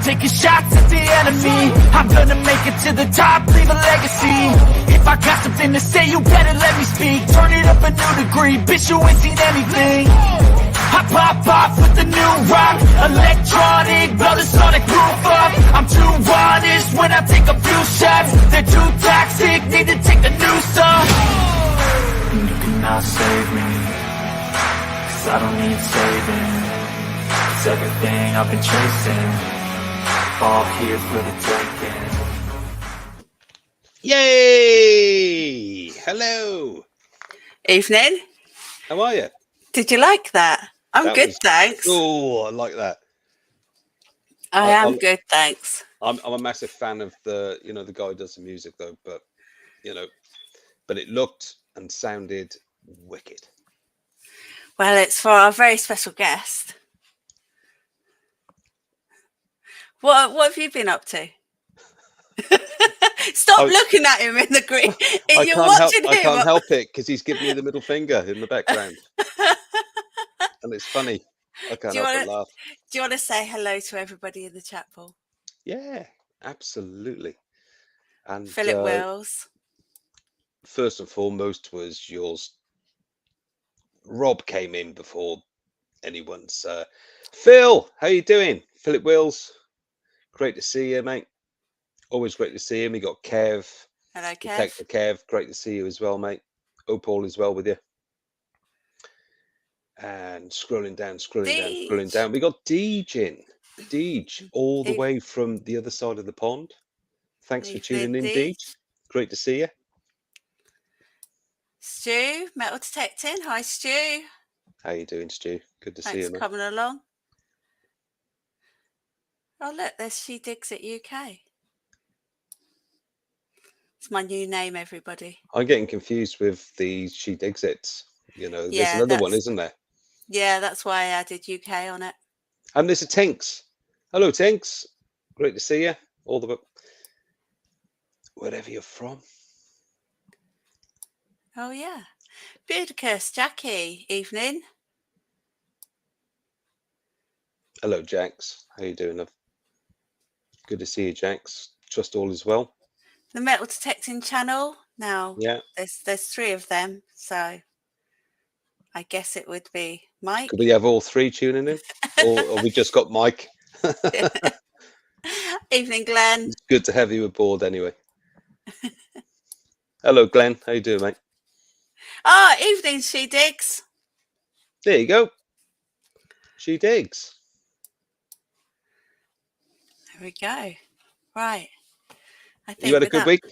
taking shots at the enemy. I'm gonna make it to the top, leave a legacy. If I got something to say, you better let me speak. Turn it up a new degree, bitch, you ain't seen anything. I pop off with the new rock, electronic, blow the sonic roof up. I'm too honest when I take a few shots. They're too toxic, need to take a new song. You cannot save me, cause I don't need saving. Cause everything I've been chasing, all here for the taking. Yay! Hello. Evening. How are you? Did you like that? I'm good, thanks. Oh, I like that. I am good, thanks. I'm a massive fan of the guy who does the music though, but but it looked and sounded wicked. Well, it's for our very special guest. What have you been up to? Stop looking at him in the green. I can't help it because he's giving me the middle finger in the background. And it's funny. I can't help but laugh. Do you want to say hello to everybody in the chat pool? Yeah, absolutely. And Philip Wills. First and foremost was yours. Rob came in before anyone's. Phil, how you doing? Philip Wills, great to see you, mate. Always great to see him. We got Kev. Hello, Kev. Detector Kev, great to see you as well, mate. Hope all is well with you. And scrolling down. We got Deej in. Deej, all the way from the other side of the pond. Thanks for tuning in, Deej. Great to see you. Stu, metal detecting. Hi, Stu. How you doing, Stu? Good to see you, Thanks for coming along. Oh, look, there's Shedigsit UK. It's my new name, everybody. I'm getting confused with the Shedigsits. There's another one, isn't there? Yeah, that's why I added UK on it. And there's a Tinks. Hello, Tinks. Great to see you. All the wherever you're from. Oh, yeah. Budicus, Jackie, evening. Hello, Jax. How you doing, love? Good to see you, Jax. Trust all is well. The metal detecting channel. Now, yeah, there's three of them, so I guess it would be Mike. Could we have all three tuning in? or we just got Mike? Evening, Glenn. It's good to have you aboard anyway. Hello, Glenn. How you doing, mate? Evening, Shedigs. There you go. Shedigs. There we go. Right. I think you had a good week?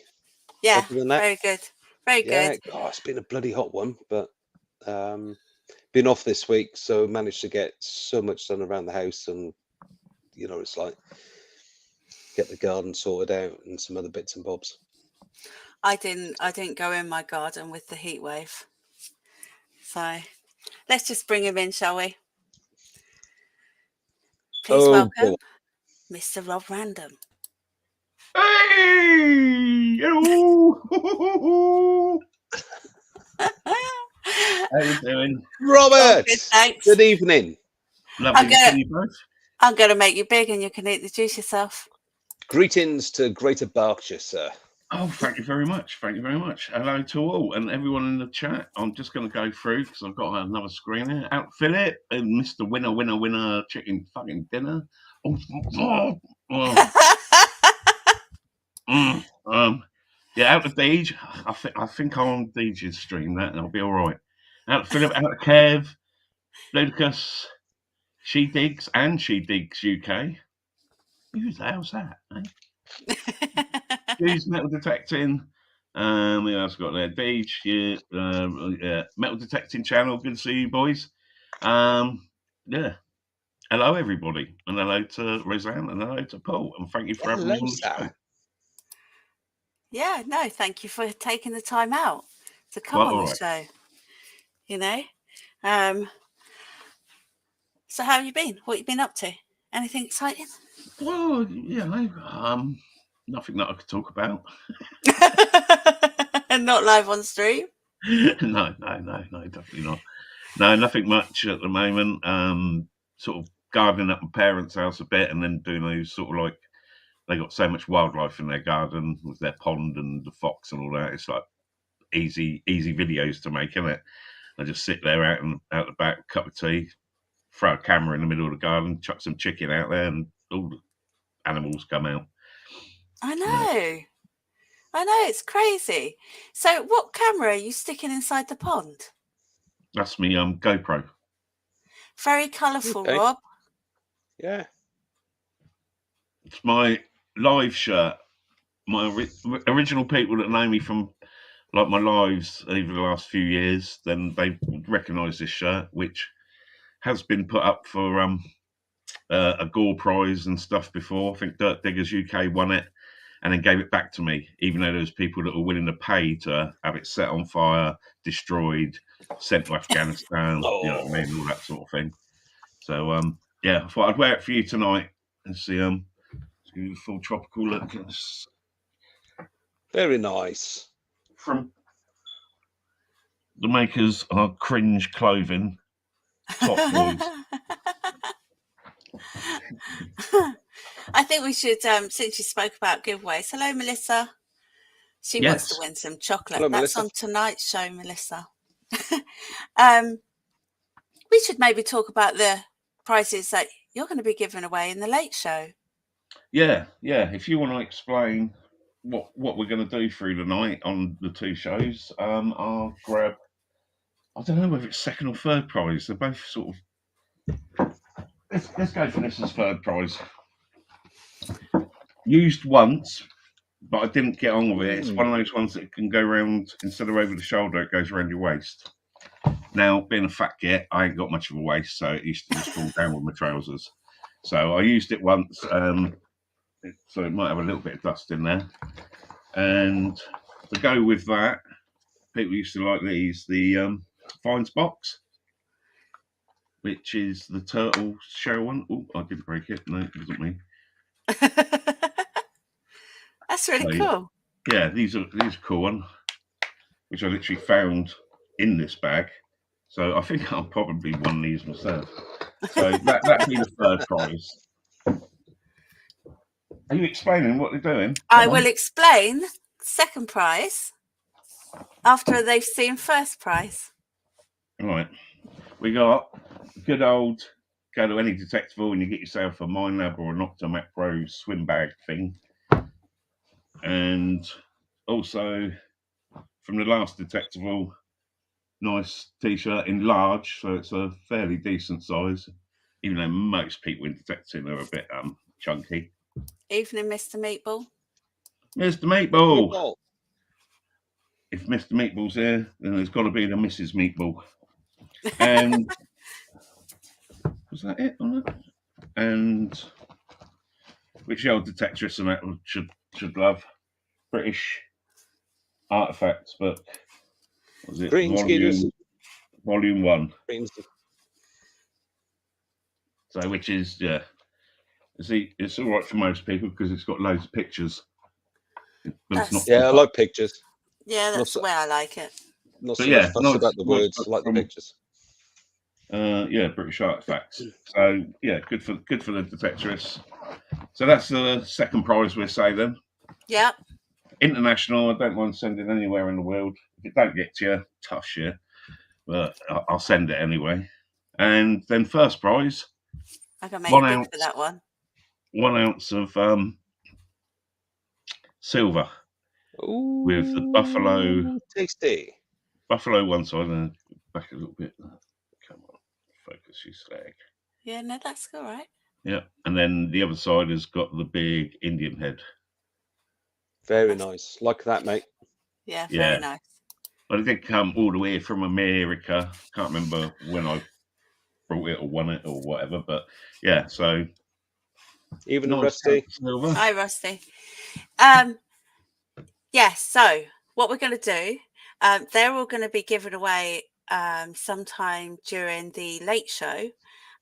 Yeah, very good. Very good. Oh, it's been a bloody hot one, but been off this week, so managed to get so much done around the house, and it's like get the garden sorted out and some other bits and bobs. I didn't go in my garden with the heat wave. So let's just bring him in, shall we? Please welcome Mr. Rob Random. Hey! Hello! How you doing? Robert! Good, thanks. Good evening. Lovely to see you both. I'm going to make you big and you can eat the juice yourself. Greetings to Greater Berkshire, sir. Oh, thank you very much. Thank you very much. Hello to all and everyone in the chat. I'm just going to go through because I've got another screen here. Out Philip and Mr. Winner, chicken fucking dinner. Yeah, out of Deej. I think I'm on Deej's stream that, and I'll be all right. Out to Philip, out to Kev, Ludicrous, Shedigs and Shedigs UK. Who's the hell's that? Who's metal detecting? We else got there? Deej, yeah, metal detecting channel. Good to see you, boys. Yeah. Hello, everybody, and hello to Roseanne, and hello to Paul, and thank you for having me on the show. Yeah, no, thank you for taking the time out to come on the show. So how have you been? What have you been up to? Anything exciting? Well, nothing that I could talk about. Not live on stream? No, definitely not. No, nothing much at the moment. Sort of gardening at my parents' house a bit, and then doing those sort of like, they got so much wildlife in their garden with their pond and the fox and all that. It's like easy videos to make, isn't it? I just sit there out the back, cup of tea, throw a camera in the middle of the garden, chuck some chicken out there, and all the animals come out. I know. I know, it's crazy. So what camera are you sticking inside the pond? That's me GoPro. Very colourful, Okay. Rob. Yeah. It's my live shirt. My original people that know me from like my lives over the last few years, then they recognise this shirt, which has been put up for a Gore Prize and stuff before. I think Dirt Diggers UK won it and then gave it back to me, even though there was people that were willing to pay to have it set on fire, destroyed, sent to Afghanistan, you know what I mean, all that sort of thing. So yeah, I thought I'd wear it for you tonight and see give you a full tropical look. Very nice. From the makers of Cringe Clothing, Top Boys. I think we should, since you spoke about giveaways. Hello, Melissa. She wants to win some chocolate. Hello, That's Melissa. on tonight's show, Melissa. We should maybe talk about the prizes that you're going to be giving away in the late show. Yeah. If you want to explain what we're going to do through the night on the two shows, I'll grab. I don't know whether it's second or third prize. They're both sort of. Let's go for this as third prize. Used once, but I didn't get on with it. It's one of those ones that can go around, instead of over the shoulder, it goes around your waist. Now, being a fat git, I ain't got much of a waist, so it used to just fall down with my trousers. So I used it once, so it might have a little bit of dust in there. And to go with that, people used to like these, the Fines box, which is the turtle shell one. Oh, I didn't break it. No, it wasn't me. That's really cool. Yeah, these are a cool one, which I literally found in this bag. So I think I'll probably won these myself. So that'd be the third prize. Are you explaining what they're doing? I will explain second prize after they've seen first prize. All right. We got good old, go to any detectival and you get yourself a Mind Lab or an Optimac Pro swim bag thing. And also from the last detectival, nice t-shirt in large, so it's a fairly decent size, even though most people in detecting are a bit chunky. Evening, Mr. Meatball. Mr. Meatball. If Mr. Meatball's here, then there's got to be the Mrs. Meatball. And was that it on that? And which the old detectorist and that should love. British Artifacts book. What was it? Volume 1. So which is, yeah. See, it's all right for most people because it's got loads of pictures. I like pictures. Yeah, that's the way I like it. Not so much fuss about the words, I like the pictures. Yeah, British Artifacts. So yeah, good for the detectorists. So that's the second prize we're saving. Yeah. International, I don't mind sending anywhere in the world. If it don't get to you, tough shit. But I'll send it anyway. And then first prize. I can make it big for that one. 1 ounce of silver. Ooh, with the buffalo. Tasty. Buffalo one side and back a little bit. Come on, focus you slag. Yeah, no, that's all right. Yeah, and then the other side has got the big Indian head. Very nice. Like that, mate. Yeah, very nice. But it did come all the way from America. Can't remember when I brought it or won it or whatever, but yeah, so. Even Rusty. Hi, Rusty. Yes, so what we're going to do, they're all going to be given away sometime during the late show,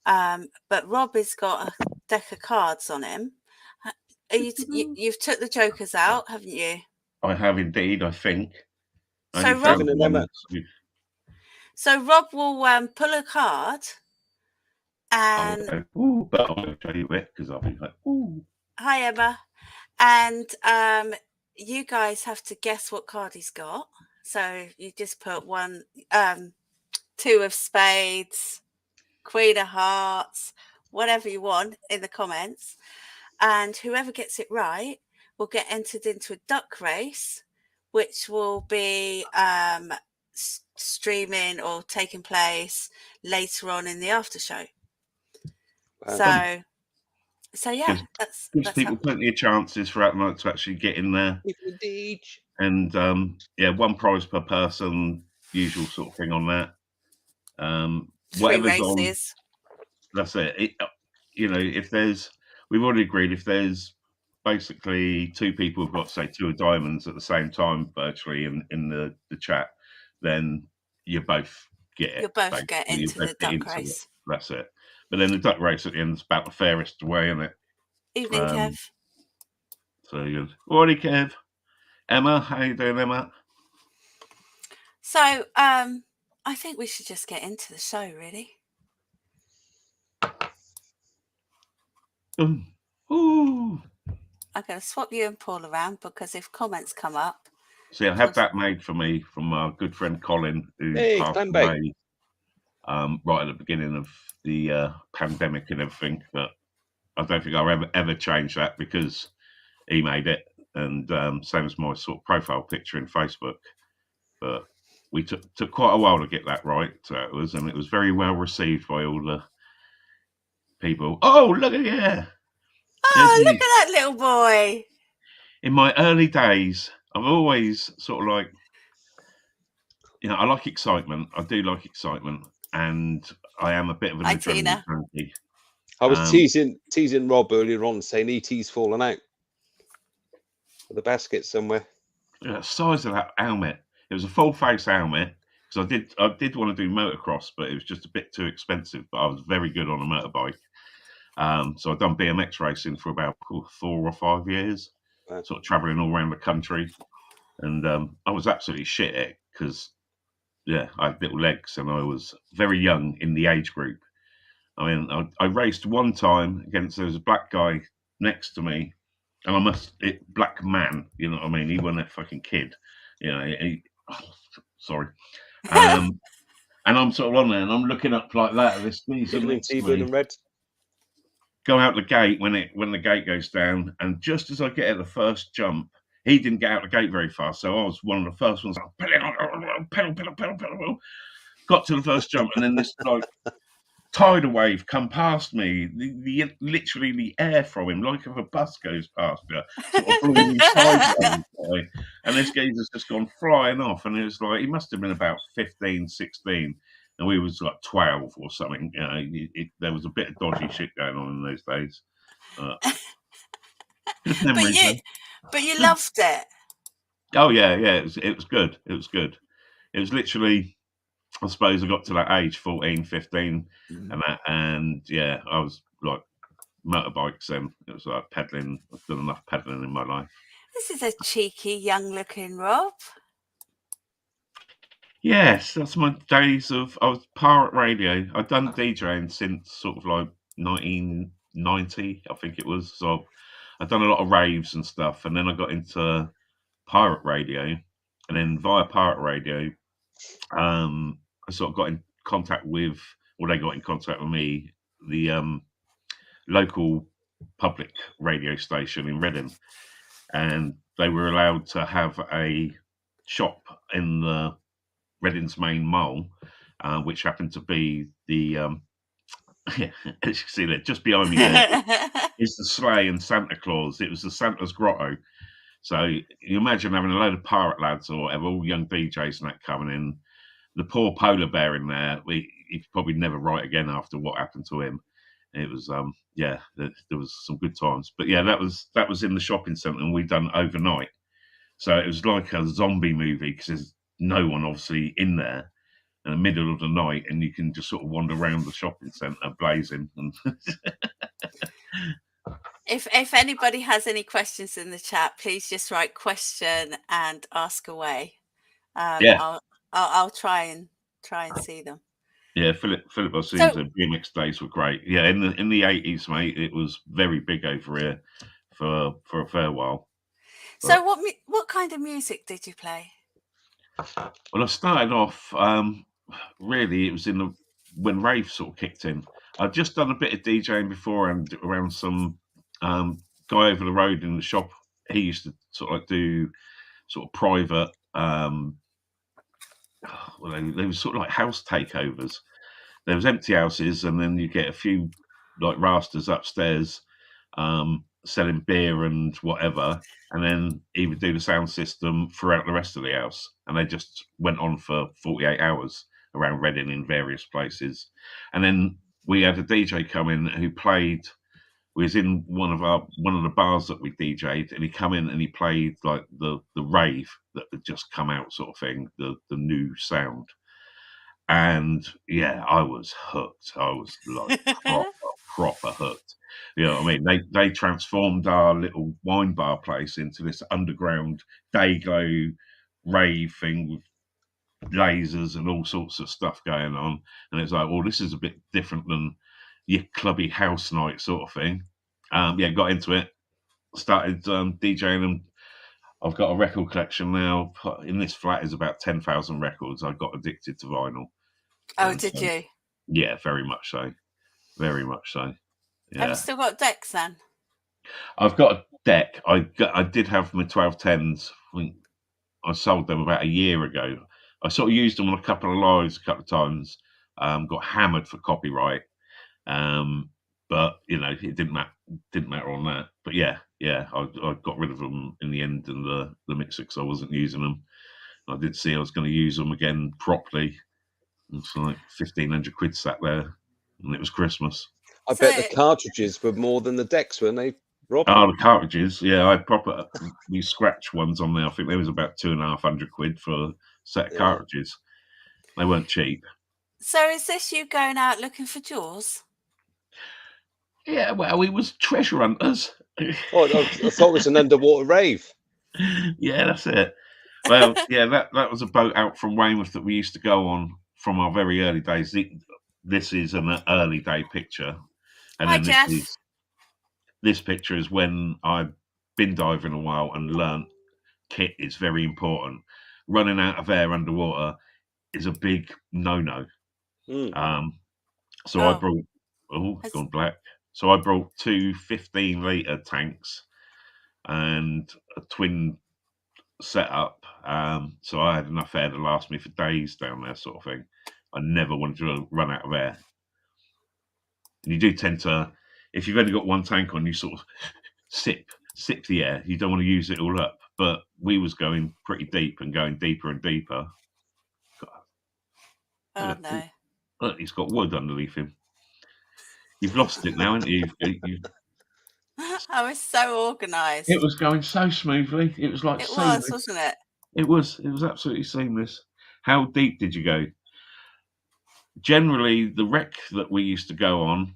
but Rob has got a deck of cards on him. You've took the jokers out, haven't you? I have indeed, I think. So Rob will pull a card And go, ooh, but I'm going to show you it because I'll be like, ooh. hi, Emma. And you guys have to guess what card he's got. So you just put one, 2 of spades, Queen of hearts, whatever you want in the comments. And whoever gets it right will get entered into a duck race, which will be streaming or taking place later on in the after show. Wow. So yeah, Gives that's people plenty of chances throughout the night to actually get in there. Indeed. And yeah, 1 prize per person, usual sort of thing on that. 3 Whatever's races. on, that's it. You know, we've already agreed if there's basically 2 people who've got, say, 2 of diamonds at the same time virtually in the chat, then you both get it. You'll both get into the duck race. That's it. But then the duck race at the end is about the fairest way, isn't it? Evening, Kev. So good. Alrighty, Kev. Emma, how you doing, Emma? So I think we should just get into the show, really. Ooh. I'm going to swap you and Paul around because if comments come up. See, I had that made for me from our good friend Colin, who passed away right at the beginning of the pandemic and everything. But I don't think I'll ever change that because he made it, and same as my sort of profile picture in Facebook. But we took quite a while to get that right. So it was very well received by all the people. Oh, look at you! Oh, look at that little boy. In my early days, I've always sort of like, you know, I like excitement. I do like excitement, and I am a bit of an adrenaline junkie. I was teasing Rob earlier on, saying E.T.'s fallen out with the basket somewhere. Yeah, the size of that helmet. It was a full face helmet because I did want to do motocross, but it was just a bit too expensive. But I was very good on a motorbike. So I've done BMX racing for about 4 or 5 years, sort of traveling all around the country. And I was absolutely shit at it because, yeah, I had little legs and I was very young in the age group. I mean, I raced one time against, there was a black guy next to me, and black man, you know what I mean? He wasn't a fucking kid, you know, sorry. And I'm sort of on there and I'm looking up like that. This geezer next to me. Go out the gate when the gate goes down, and just as I get at the first jump, he didn't get out the gate very fast, so I was one of the first ones. Pedal. Got to the first jump, and then this like tidal wave come past me. Literally the air from him, like if a bus goes past you, sort of blew me sideways. And this geezer's just gone flying off, and it was like he must have been about 15, 16. And we was like 12 or something. You know, there was a bit of dodgy shit going on in those days. Good memories, but you loved it. Oh yeah. It was good. It was good. It was literally, I suppose I got to that age, 14, 15, and yeah, I was like motorbikes. Then it was like pedaling. I've done enough pedaling in my life. This is a cheeky, young-looking Rob. Yes, that's my days of. I was pirate radio. I'd done DJing since sort of like 1990, I think it was. So I'd done a lot of raves and stuff, and then I got into pirate radio, and then via pirate radio, I sort of got in contact with, or they got in contact with me, the local public radio station in Reading, and they were allowed to have a shop in the Reading's main mall, which happened to be the as you can see there, just behind me there is the sleigh and Santa Claus. It was the Santa's Grotto. So you imagine having a load of pirate lads or whatever, all young DJs and that coming in. The poor polar bear in there, he'd probably never write again after what happened to him. It was there was some good times. But yeah, that was in the shopping centre, and we'd done overnight. So it was like a zombie movie because there's no one obviously in there in the middle of the night, and you can just sort of wander around the shopping centre blazing. And if anybody has any questions in the chat, please just write question and ask away. I'll try and see them. Yeah, Philip Ossin's BMX days were great. Yeah, in the 80s, mate, it was very big over here for a fair while. So what kind of music did you play? Well, I started off really it was when rave sort of kicked in. I'd just done a bit of DJing before and around some guy over the road in the shop. He used to sort of like do sort of private well, they were sort of like house takeovers. There was empty houses, and then you get a few like rasters upstairs selling beer and whatever, and then he would do the sound system throughout the rest of the house. And they just went on for 48 hours around Reading in various places. And then we had a DJ come in who played. We was in one of the bars that we DJ'd, and he come in and he played like the rave that had just come out, sort of thing, the new sound. And yeah, I was hooked. I was like proper hooked. You know what I mean? They transformed our little wine bar place into this underground day glow rave thing with lasers and all sorts of stuff going on. And it's like, well, this is a bit different than your clubby house night sort of thing. Yeah, got into it. Started DJing them. I've got a record collection now. In this flat is about 10,000 records. I got addicted to vinyl. Oh, did you? Yeah, very much so. Very much so. Yeah. Have you still got decks then? I've got a deck. I did have my 1210s. I sold them about a year ago. I sort of used them on a couple of lives a couple of times. Got hammered for copyright. But you know, it didn't matter on that. But yeah, I got rid of them in the end in the mixer because I wasn't using them. I did see I was going to use them again properly. It's like 1,500 quid sat there, and it was Christmas. I bet the cartridges were more than the decks, weren't they, Rob? Oh, the cartridges, yeah, I proper these scratch ones on there. I think there was about 2,500 quid for a set of cartridges. They weren't cheap. So is this you going out looking for jewels? Yeah, well, we was treasure hunters. Oh, I thought it was an underwater rave. Yeah, that's it. Well, yeah, that was a boat out from Weymouth that we used to go on from our very early days. This is an early day picture, and Hi, then Jeff. this picture is when I've been diving a while and learnt kit is very important. Running out of air underwater is a big no-no. So I brought it's gone black. So I brought two 15-litre tanks and a twin setup. So I had enough air to last me for days down there, sort of thing. I never wanted to run out of air. And you do tend to, if you've only got one tank on, you sort of sip the air. You don't want to use it all up. But we was going pretty deep and going deeper and deeper. Oh no! Look, he's got wood underneath him. You've lost it now, haven't you? I was so organised. It was going so smoothly. It was like it seamless. wasn't it? It was absolutely seamless. How deep did you go? Generally, the wreck that we used to go on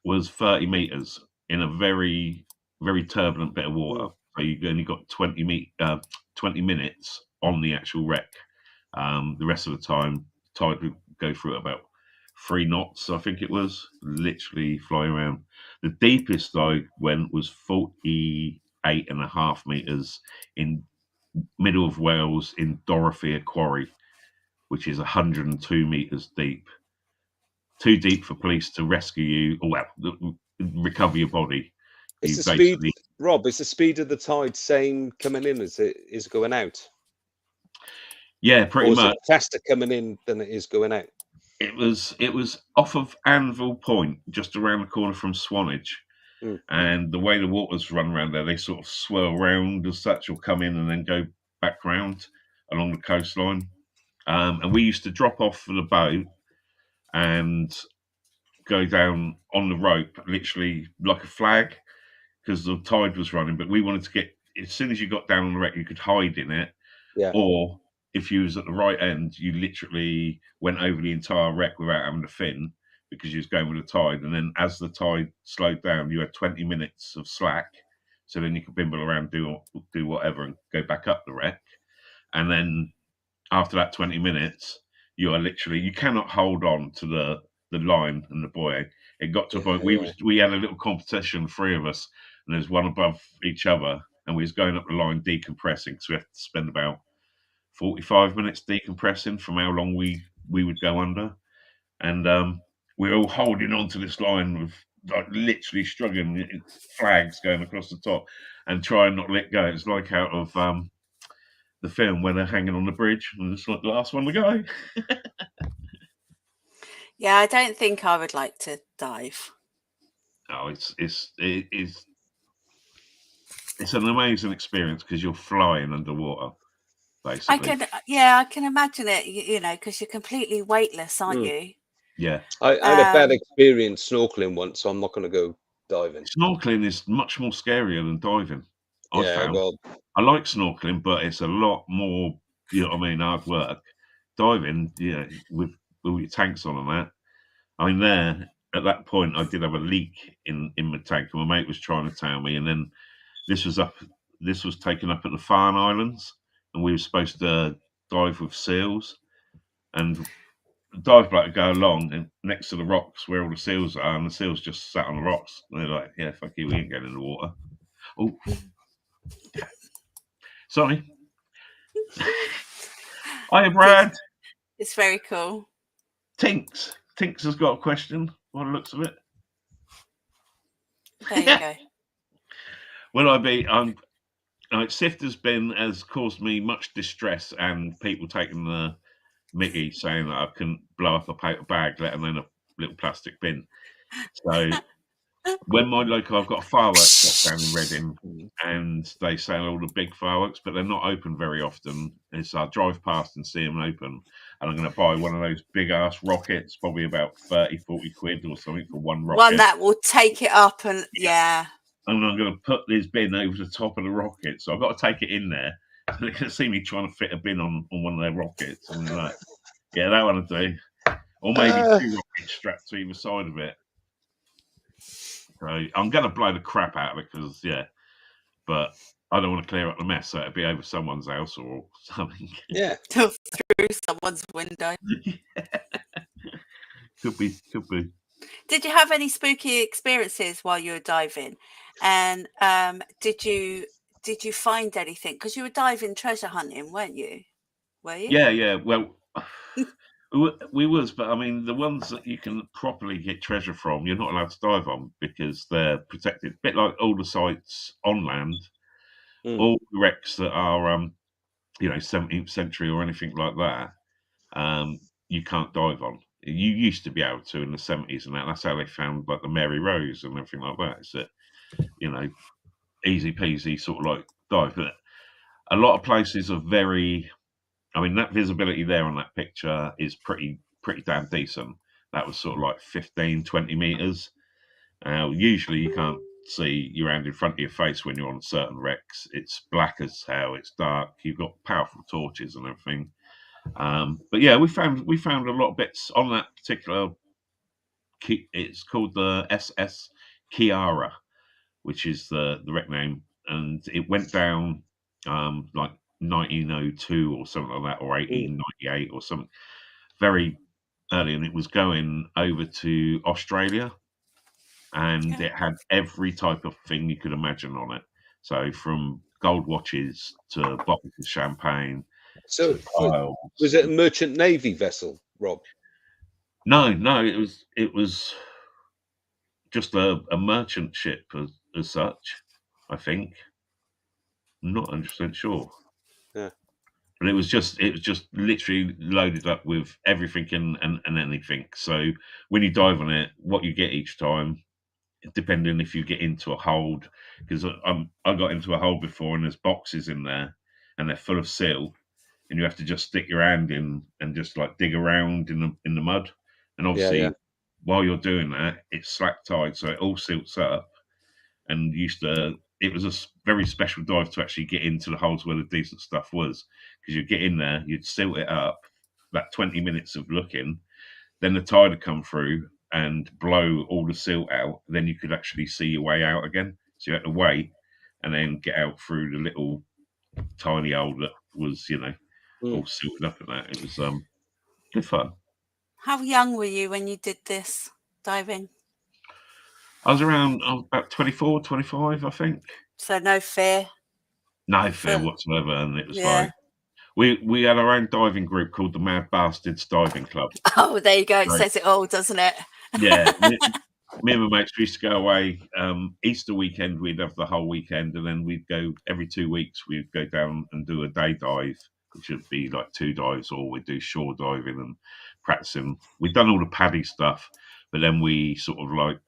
was 30 meters in a very, very turbulent bit of water. So you only got 20 minutes on the actual wreck. The rest of the time, tide would go through at about 3 knots, I think it was, literally fly around. The deepest I went was 48.5 meters in middle of Wales in Dorothea Quarry, which is 102 meters deep. Too deep for police to rescue you, or well, recover your body. Is the speed, Rob? Is the speed of the tide same coming in as it is going out? Yeah, pretty much. It faster coming in than it is going out? It was off of Anvil Point, just around the corner from Swanage. And the way the waters run around there, they sort of swirl round as such, or come in and then go back round along the coastline. And we used to drop off for the boat and go down on the rope, literally like a flag, because the tide was running. But we wanted to get, as soon as you got down on the wreck, you could hide in it. Yeah. Or if you was at the right end, you literally went over the entire wreck without having to fin, because you was going with the tide. And then as the tide slowed down, you had 20 minutes of slack. So then you could bimble around, do whatever, and go back up the wreck. And then after that 20 minutes, you are literally, you cannot hold on to the line and the buoy. It got to a point we had a little competition, 3 of us, and there's one above each other, and we was going up the line decompressing, so we have to spend about 45 minutes decompressing from how long we would go under. And we're all holding on to this line with like literally struggling, flags going across the top, and trying not to let go. It's like out of the film where they're hanging on the bridge and it's like the last one to go. Yeah, I don't think I would like to dive. Oh, it's an amazing experience because you're flying underwater, basically. I can imagine it. You know, because you're completely weightless, aren't you? Yeah. I had a bad experience snorkeling once, so I'm not going to go diving. Snorkeling is much more scarier than diving. I found. Well, I like snorkeling, but it's a lot more, you know what I mean, hard work. Diving, yeah, with your tanks on and that. I mean, there at that point, I did have a leak in my tank, and my mate was trying to tell me, and then this was taken up at the Farne Islands, and we were supposed to dive with seals, and the dive bloke would go along and next to the rocks where all the seals are, and the seals just sat on the rocks. And they're like, "Yeah, fuck you, we ain't getting in the water." Oh, sorry. Hiya, Brad. It's very cool. Tinks has got a question by the looks of it. There you go. Will I be? Sifter's bin has caused me much distress, and people taking the mickey, saying that I couldn't blow up a paper bag, let alone a little plastic bin. So when I've got a fireworks shop down in Reading, and they sell all the big fireworks, but they're not open very often. I drive past and see them open, and I'm going to buy one of those big ass rockets, probably about 30, 40 quid or something for one rocket. One that will take it up, and yeah. And I'm going to put this bin over the top of the rocket, so I've got to take it in there. They're going to see me trying to fit a bin on one of their rockets, and they're like, "Yeah, that one will do." Or maybe 2 rockets strapped to either side of it. So I'm going to blow the crap out of it because, but I don't want to clear up the mess, so it'll be over someone's house or something. Yeah. Through someone's window. Could be. Did you have any spooky experiences while you were diving? And did you find anything? Because you were diving treasure hunting, weren't you? Were you? Yeah. Well, we was, but I mean, the ones that you can properly get treasure from, you're not allowed to dive on because they're protected. A bit like all the sites on land, all the wrecks that are, 17th century or anything like that, you can't dive on. You used to be able to in the 70s, and that's how they found like the Mary Rose and everything like that. It's that, easy peasy sort of like dive. But a lot of places are very. I mean, that visibility there on that picture is pretty damn decent. That was sort of like 15, 20 meters. Usually you can't see your hand in front of your face when you're on certain wrecks. It's black as hell. It's dark. You've got powerful torches and everything. But yeah, we found a lot of bits on that particular. It's called the SS Kiara, which is the wreck name, and it went down like 1902 or something like that, or 1898 or something, very early, and it was going over to Australia, and it had every type of thing you could imagine on it. So from gold watches to bottles of champagne. So was it a merchant navy vessel, Rob? No, it was just a merchant ship as such, I think. I'm not 100% sure. Yeah. But it was just literally loaded up with everything and anything. So when you dive on it, what you get each time, depending if you get into a hold, because I got into a hold before and there's boxes in there and they're full of silt, and you have to just stick your hand in and just like dig around in the mud. And obviously, while you're doing that, it's slack tight, so it all silts up. And it was a very special dive to actually get into the holes where the decent stuff was, because you'd get in there, you'd silt it up, that 20 minutes of looking, then the tide would come through and blow all the silt out, then you could actually see your way out again. So you had to wait and then get out through the little tiny hole that was, all silted up and that. It was Good fun. How young were you when you did this diving? I was about 24, 25, I think. So no fear? No fear whatsoever. And it was Yeah. like, we had our own diving group called the Mad Bastards Diving Club. Oh, there you go. It So, says it all, doesn't it? yeah. Me and my mates used to go away. Easter weekend, we'd have the whole weekend, and then we'd go every 2 weeks. We'd go down and do a day dive, which would be like 2 dives, or we'd do shore diving and practicing. We'd done all the paddy stuff, but then we sort of like,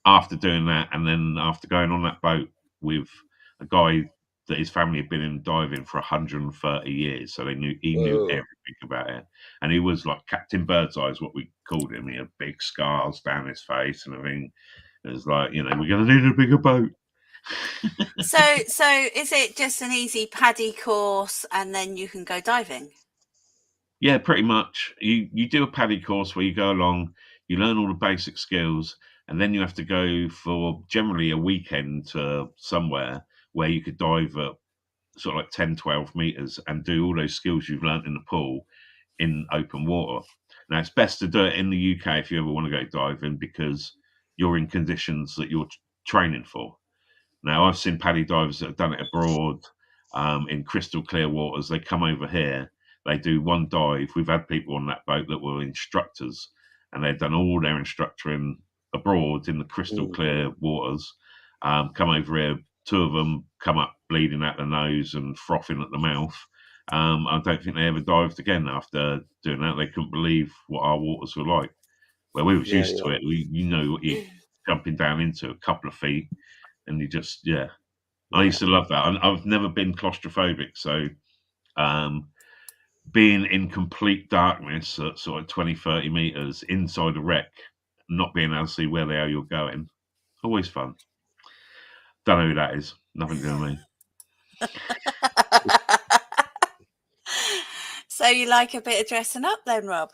after doing that, and then after going on that boat with a guy that his family had been in diving for 130 years, so he knew Whoa. everything about it, and he was like Captain Birdseye, is what we called him. He had big scars down his face and everything. It was like, we're going to need a bigger boat. So is it just an easy paddy course and then you can go diving? Yeah, pretty much. You do a paddy course where you go along, you learn all the basic skills, and then you have to go for generally a weekend to somewhere where you could dive at sort of like 10, 12 meters and do all those skills you've learnt in the pool in open water. Now, it's best to do it in the UK if you ever want to go diving, because you're in conditions that you're training for. Now, I've seen paddy divers that have done it abroad in crystal clear waters. They come over here, they do one dive. We've had people on that boat that were instructors, and they've done all their instructoring abroad in the crystal clear waters. Come over here, 2 of them come up bleeding out the nose and frothing at the mouth. I don't think they ever dived again after doing that. They couldn't believe what our waters were like. Well, we was used to it. You know what you're jumping down into, a couple of feet, and you just, I used to love that. I've never been claustrophobic, so being in complete darkness at sort of 20, 30 meters inside a wreck, not being able to see where the hell you're going, always fun. Don't know who that is. Nothing to do with me. So you like a bit of dressing up then, Rob?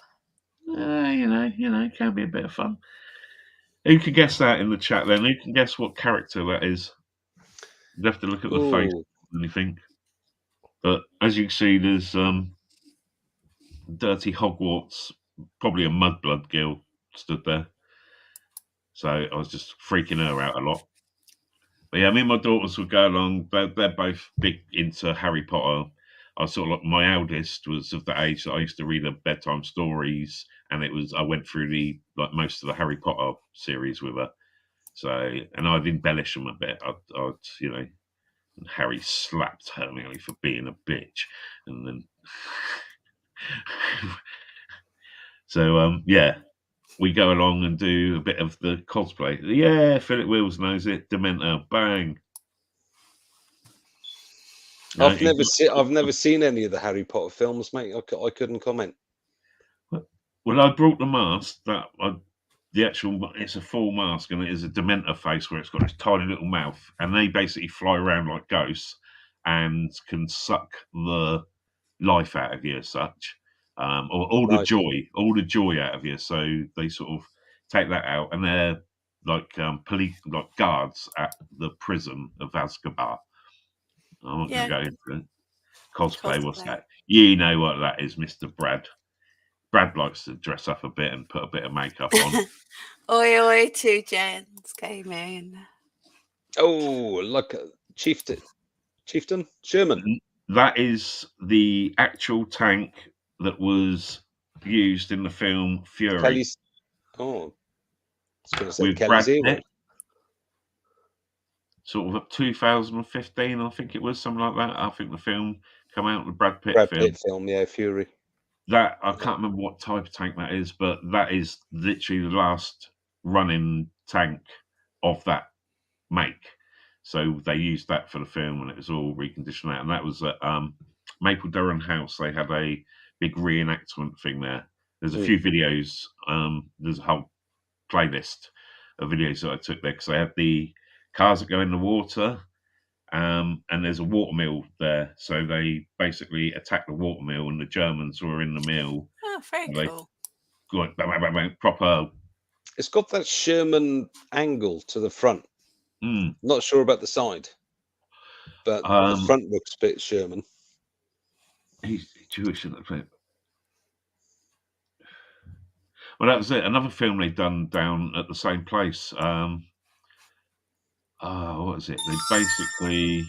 Can be a bit of fun. Who can guess that in the chat then? Who can guess what character that is? You have to look at the face and you think. But as you can see, there's dirty Hogwarts, probably a mudblood girl stood there. So I was just freaking her out a lot. But yeah, me and my daughters would go along. They're both big into Harry Potter. I was sort of like, my eldest was of the age that I used to read her bedtime stories, and I went through most of the Harry Potter series with her. So, and I'd embellish them a bit. I'd Harry slapped Hermione for being a bitch, and then so we go along and do a bit of the cosplay. Yeah, Philip Wills knows it. Dementor, bang. I've never seen any of the Harry Potter films, mate. I couldn't comment. Well, I brought the mask. It's a full mask, and it is a Dementor face where it's got this tiny little mouth, and they basically fly around like ghosts and can suck the life out of you as such, or all the joy out of you. So they sort of take that out, and they're like police, like guards at the prison of Azkaban. I'm not going to go into it. Cosplay, what's that? You know what that is, Mr. Brad. Brad likes to dress up a bit and put a bit of makeup on. Oi, oi, 2 gents came in. Oh, like a chieftain, Sherman. That is the actual tank that was used in the film Fury. Kelly's. Oh, I was going to say with Kelly's Brad Pitt. Sort of 2015, I think it was, something like that. I think the film came out, the Brad Pitt film. Yeah, Fury. That, I can't remember what type of tank that is, but that is literally the last running tank of that make. So they used that for the film, and it was all reconditioned out. And that was at Maple Durham House. They had a big reenactment thing there. There's a few videos. There's a whole playlist of videos that I took there, because they had the cars that go in the water, and there's a watermill there. So they basically attacked the watermill, and the Germans were in the mill. Oh, very cool. Like, bang, bang, bang, proper. It's got that Sherman angle to the front. Not sure about the side, but the front looks a bit Sherman. He's Jewish, isn't it? Well, that was it. Another film they'd done down at the same place. What was it? They basically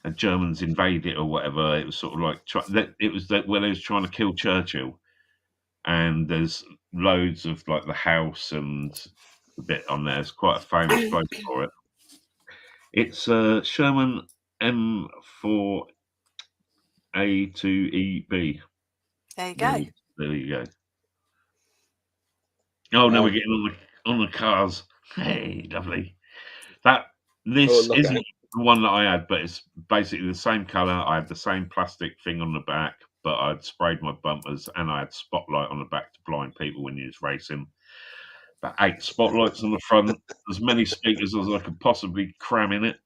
had Germans invade it or whatever. It was sort of like it was where they was trying to kill Churchill, and there's loads of like the house and the bit on there. It's quite a famous place for it. It's Sherman M4A2EB. There you go. There you go. Oh, now Wow. we're getting on the cars. Hey, lovely. Oh, This look isn't out. the one that I had, but it's basically the same colour. I had the same plastic thing on the back, but I'd sprayed my bumpers and I had spotlight on the back to blind people when you was racing. About 8 spotlights on the front, as many speakers as I could possibly cram in it.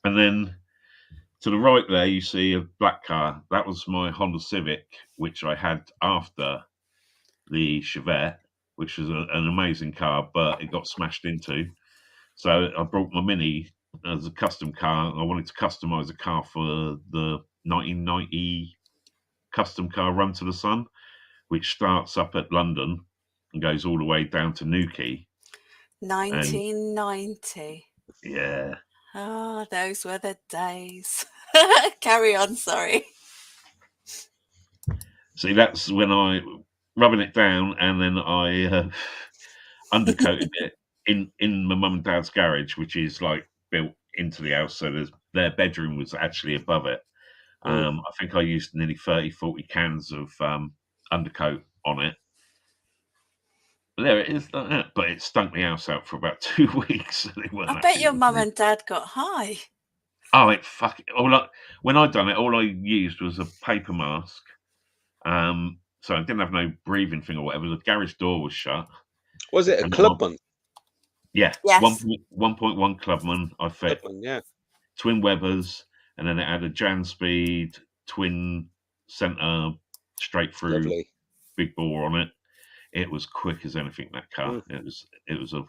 And then to the right there, you see a black car. That was my Honda Civic, which I had after the Chevette, which was an amazing car, but it got smashed into. So I brought my Mini as a custom car. I wanted to customise a car for the 1990 custom car Run to the Sun, which starts up at London and goes all the way down to Newquay. 1990. Yeah. Oh, those were the days. Carry on, sorry. See, that's when I rubbing it down, and then I undercoated it in my mum and dad's garage, which is like built into the house. So their bedroom was actually above it. I think I used nearly 30-40 cans of undercoat on it. There it is, like that. But it stunk the house out for about 2 weeks. I bet your mum and dad got high. Oh, when I done it, all I used was a paper mask. So I didn't have no breathing thing or whatever. The garage door was shut. Was it a Clubman? Yeah. Yes. 1.1 Clubman. I fit Clubman, yeah. twin Webbers, and then it had a Jan Speed twin centre straight through Lovely. big bore on it. It was quick as anything, that car. It was a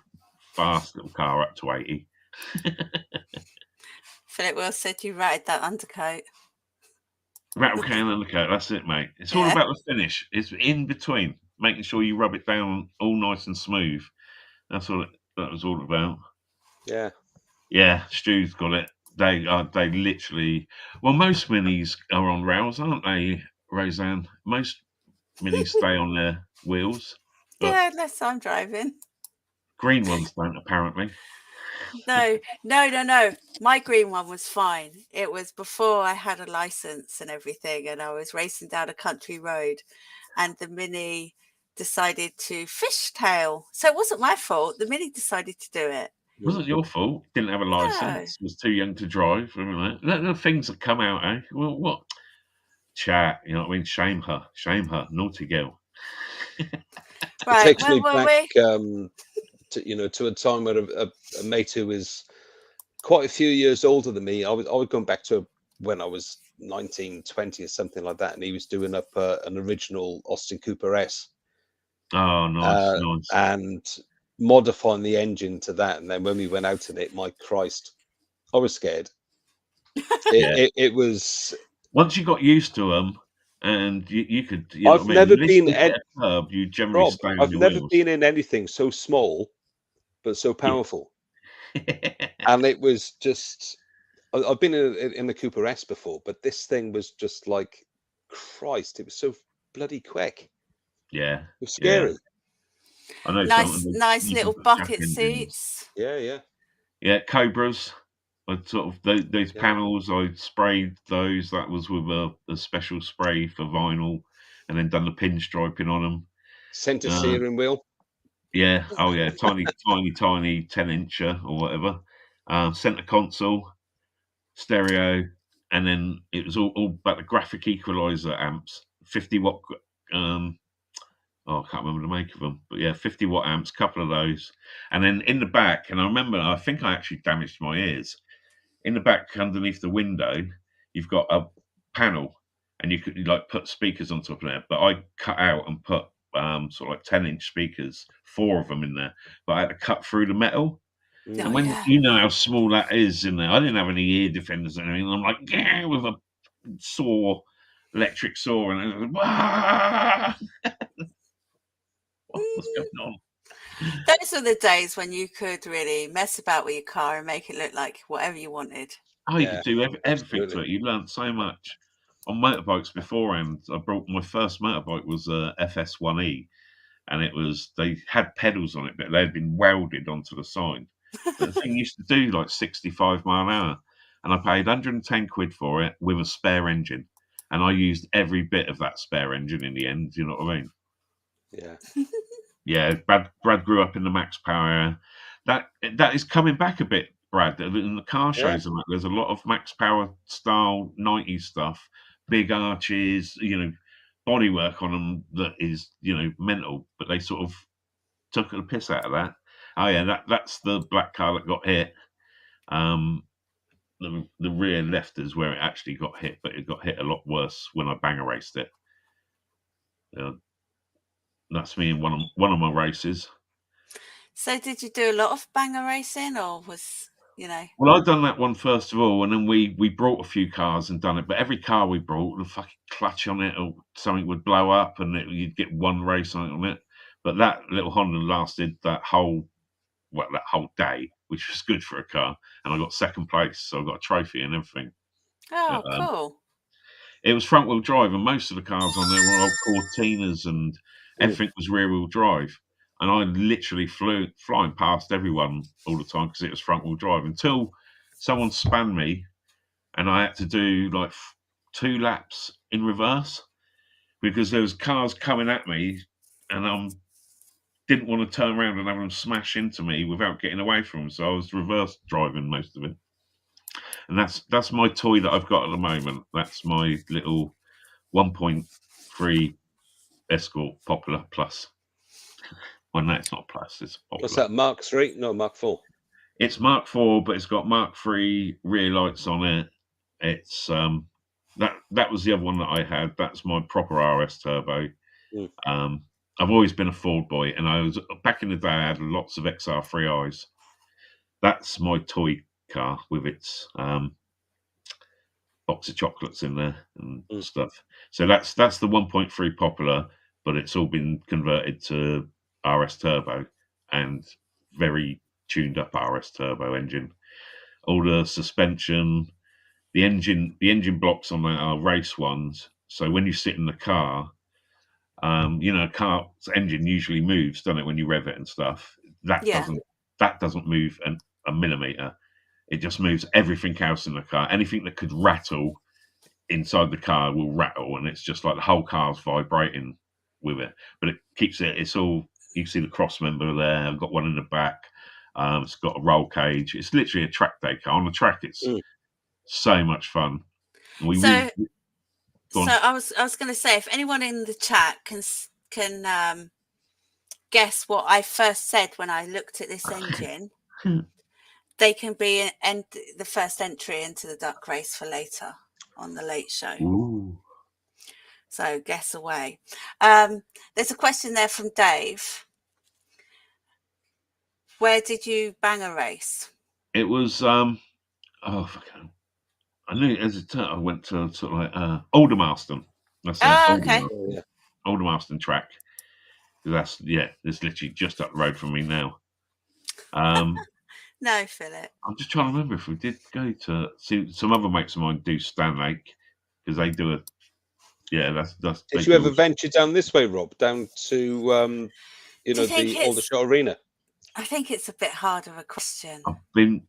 fast little car up to 80. Philip Will said you rated that undercoat. Rattle can undercoat, that's it, mate. It's all about the finish. It's in between, making sure you rub it down all nice and smooth. That's all that was all about. Yeah. Yeah, Stu's got it. They literally. Well, most minis are on rails, aren't they, Roseanne? Most minis stay on their wheels. But Yeah, unless I'm driving. green ones don't, apparently. No. My green one was fine. It was before I had a license and everything, and I was racing down a country road, and the Mini decided to fishtail. So it wasn't my fault. The Mini decided to do it. It wasn't your fault. Didn't have a license. Was too young to drive. The things that come out, eh? Well, what? Chat, you know what I mean? Shame her, naughty girl. Right, it takes me where were back, we? to a time where a mate who was quite a few years older than me. I was going back to when I was 19, 20 or something like that, and he was doing up an original Austin Cooper S. Oh, nice. And modifying the engine to that, and then when we went out in it, my Christ, I was scared. It was. Once you got used to them, and you could. You I've never been at a curb. You generally Rob, stay on I've your never wheels. been in anything so small, but so powerful. And it was just. I've been in the Cooper S before, but this thing was just like, Christ! It was so bloody quick. Yeah, it was scary. Yeah. I know. Nice little bucket seats. Yeah. Cobras. I sort of those panels. I sprayed those. That was with a special spray for vinyl, and then done the pinstriping on them. Center steering wheel. Yeah. Oh yeah. Tiny 10-incher or whatever. Center console, stereo, and then it was all about the graphic equalizer amps. 50-watt. I can't remember the make of them, but yeah, 50-watt amps, couple of those, and then in the back. And I remember, I think I actually damaged my ears. In the back, underneath the window, you've got a panel, and you could like put speakers on top of there. But I cut out and put sort of like 10-inch speakers, 4 of them in there. But I had to cut through the metal. And when you know how small that is in there, I didn't have any ear defenders or anything. I'm like, yeah, with a electric saw, and What's going on? Those were the days when you could really mess about with your car and make it look like whatever you wanted. Oh, you Yeah, could do everything to absolutely. it. You learned so much. On motorbikes beforehand, I brought my first motorbike was a FS1E, and they had pedals on it, but they had been welded onto the side. But the thing used to do like 65 mile an hour, and I paid 110 quid for it with a spare engine, and I used every bit of that spare engine in the end. You know what I mean? Yeah. Yeah, Brad grew up in the Max Power era. That is coming back a bit, Brad. In the car shows and that, there's a lot of Max Power style 90s stuff, big arches, bodywork on them that is, mental. But they sort of took the piss out of that. Oh yeah, that's the black car that got hit. The rear left is where it actually got hit, but it got hit a lot worse when I banger raced it. That's me in one of my races. So did you do a lot of banger racing, or was Well, I'd done that one first of all, and then we brought a few cars and done it. But every car we brought, the fucking clutch on it or something would blow up, and you'd get one race on it. But that little Honda lasted that whole day, which was good for a car. And I got second place, so I got a trophy and everything. Oh, cool. It was front wheel drive, and most of the cars on there were old Cortinas, and everything was rear wheel drive. And I literally flying past everyone all the time because it was front wheel drive until someone spun me, and I had to do like 2 laps in reverse because there was cars coming at me, and I didn't want to turn around and have them smash into me without getting away from them. So I was reverse driving most of it. And that's my toy that I've got at the moment. That's my little 1.3 Escort Popular Plus. Well, no, it's not Plus. It's Popular. What's that? Mark 3? No, Mark 4. It's Mark 4, but it's got Mark 3 rear lights on it. It's that was the other one that I had. That's my proper RS turbo. I've always been a Ford boy, and I was back in the day. I had lots of XR3Is. That's my toy car with its box of chocolates in there and stuff. So that's the 1.3 Popular, but it's all been converted to RS turbo and very tuned up RS turbo engine. All the suspension, the engine blocks on that are race ones. So when you sit in the car, a car's engine usually moves, doesn't it, when you rev it and stuff? That doesn't move a millimeter. It just moves everything else in the car. Anything that could rattle inside the car will rattle, and it's just like the whole car's vibrating with it. But it keeps it. It's all, you can see the cross member there. I've got one in the back. It's got a roll cage. It's literally a track day car. On the track, it's so much fun. So I was going to say, if anyone in the chat can guess what I first said when I looked at this engine, they can be the first entry into the duck race for later on the late show. Ooh. So guess away. There's a question there from Dave. Where did you banger race? It was I knew as a turn. I went to sort of like Aldermaston. That's it. Okay. Aldermaston track. It's literally just up the road from me now. No, Philip. I'm just trying to remember if we did go to see some other mates of mine do Stanlake, because they do a. Yeah, that's. Did you ever venture down this way, Rob? Down to the Aldershot Arena? I think it's a bit harder of a question. I've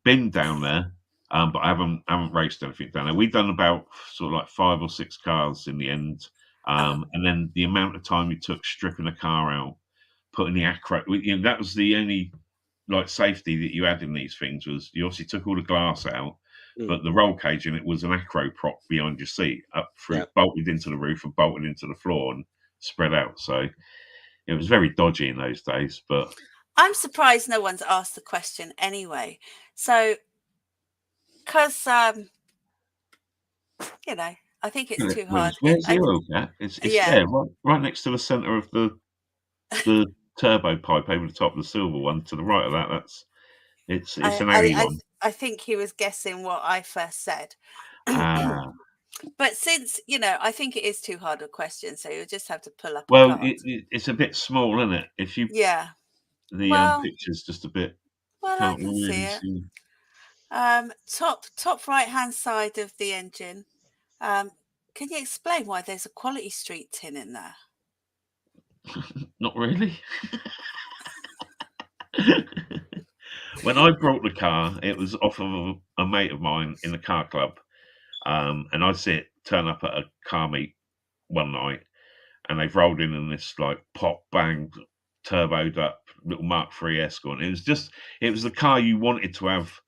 been down there, but I haven't raced anything down there. We've done about sort of like 5 or 6 cars in the end, and then the amount of time you took stripping a car out, putting the acro. That was the only like safety that you had in these things, was you obviously took all the glass out, but the roll cage in it was an acro prop behind your seat, up through, bolted into the roof and bolted into the floor and spread out. So it was very dodgy in those days. But I'm surprised no one's asked the question anyway. So, because I think it's too hard. Where's Zero at? It's there, right next to the centre of the turbo pipe over the top of the silver one. To the right of that, it's an alley one. I think he was guessing what I first said. But since, I think it is too hard a question, so you'll just have to pull up a Well, card. it's a bit small, isn't it? If you Yeah. the Well, picture's just a bit. I Can't can see really it. see. Top right hand side of the engine. Can you explain why there's a Quality Street tin in there? Not really. When I brought the car, it was off of a mate of mine in the car club, and I turn up at a car meet one night, and they've rolled in this like pop bang turboed up little Mark III Escort. It was the car you wanted to have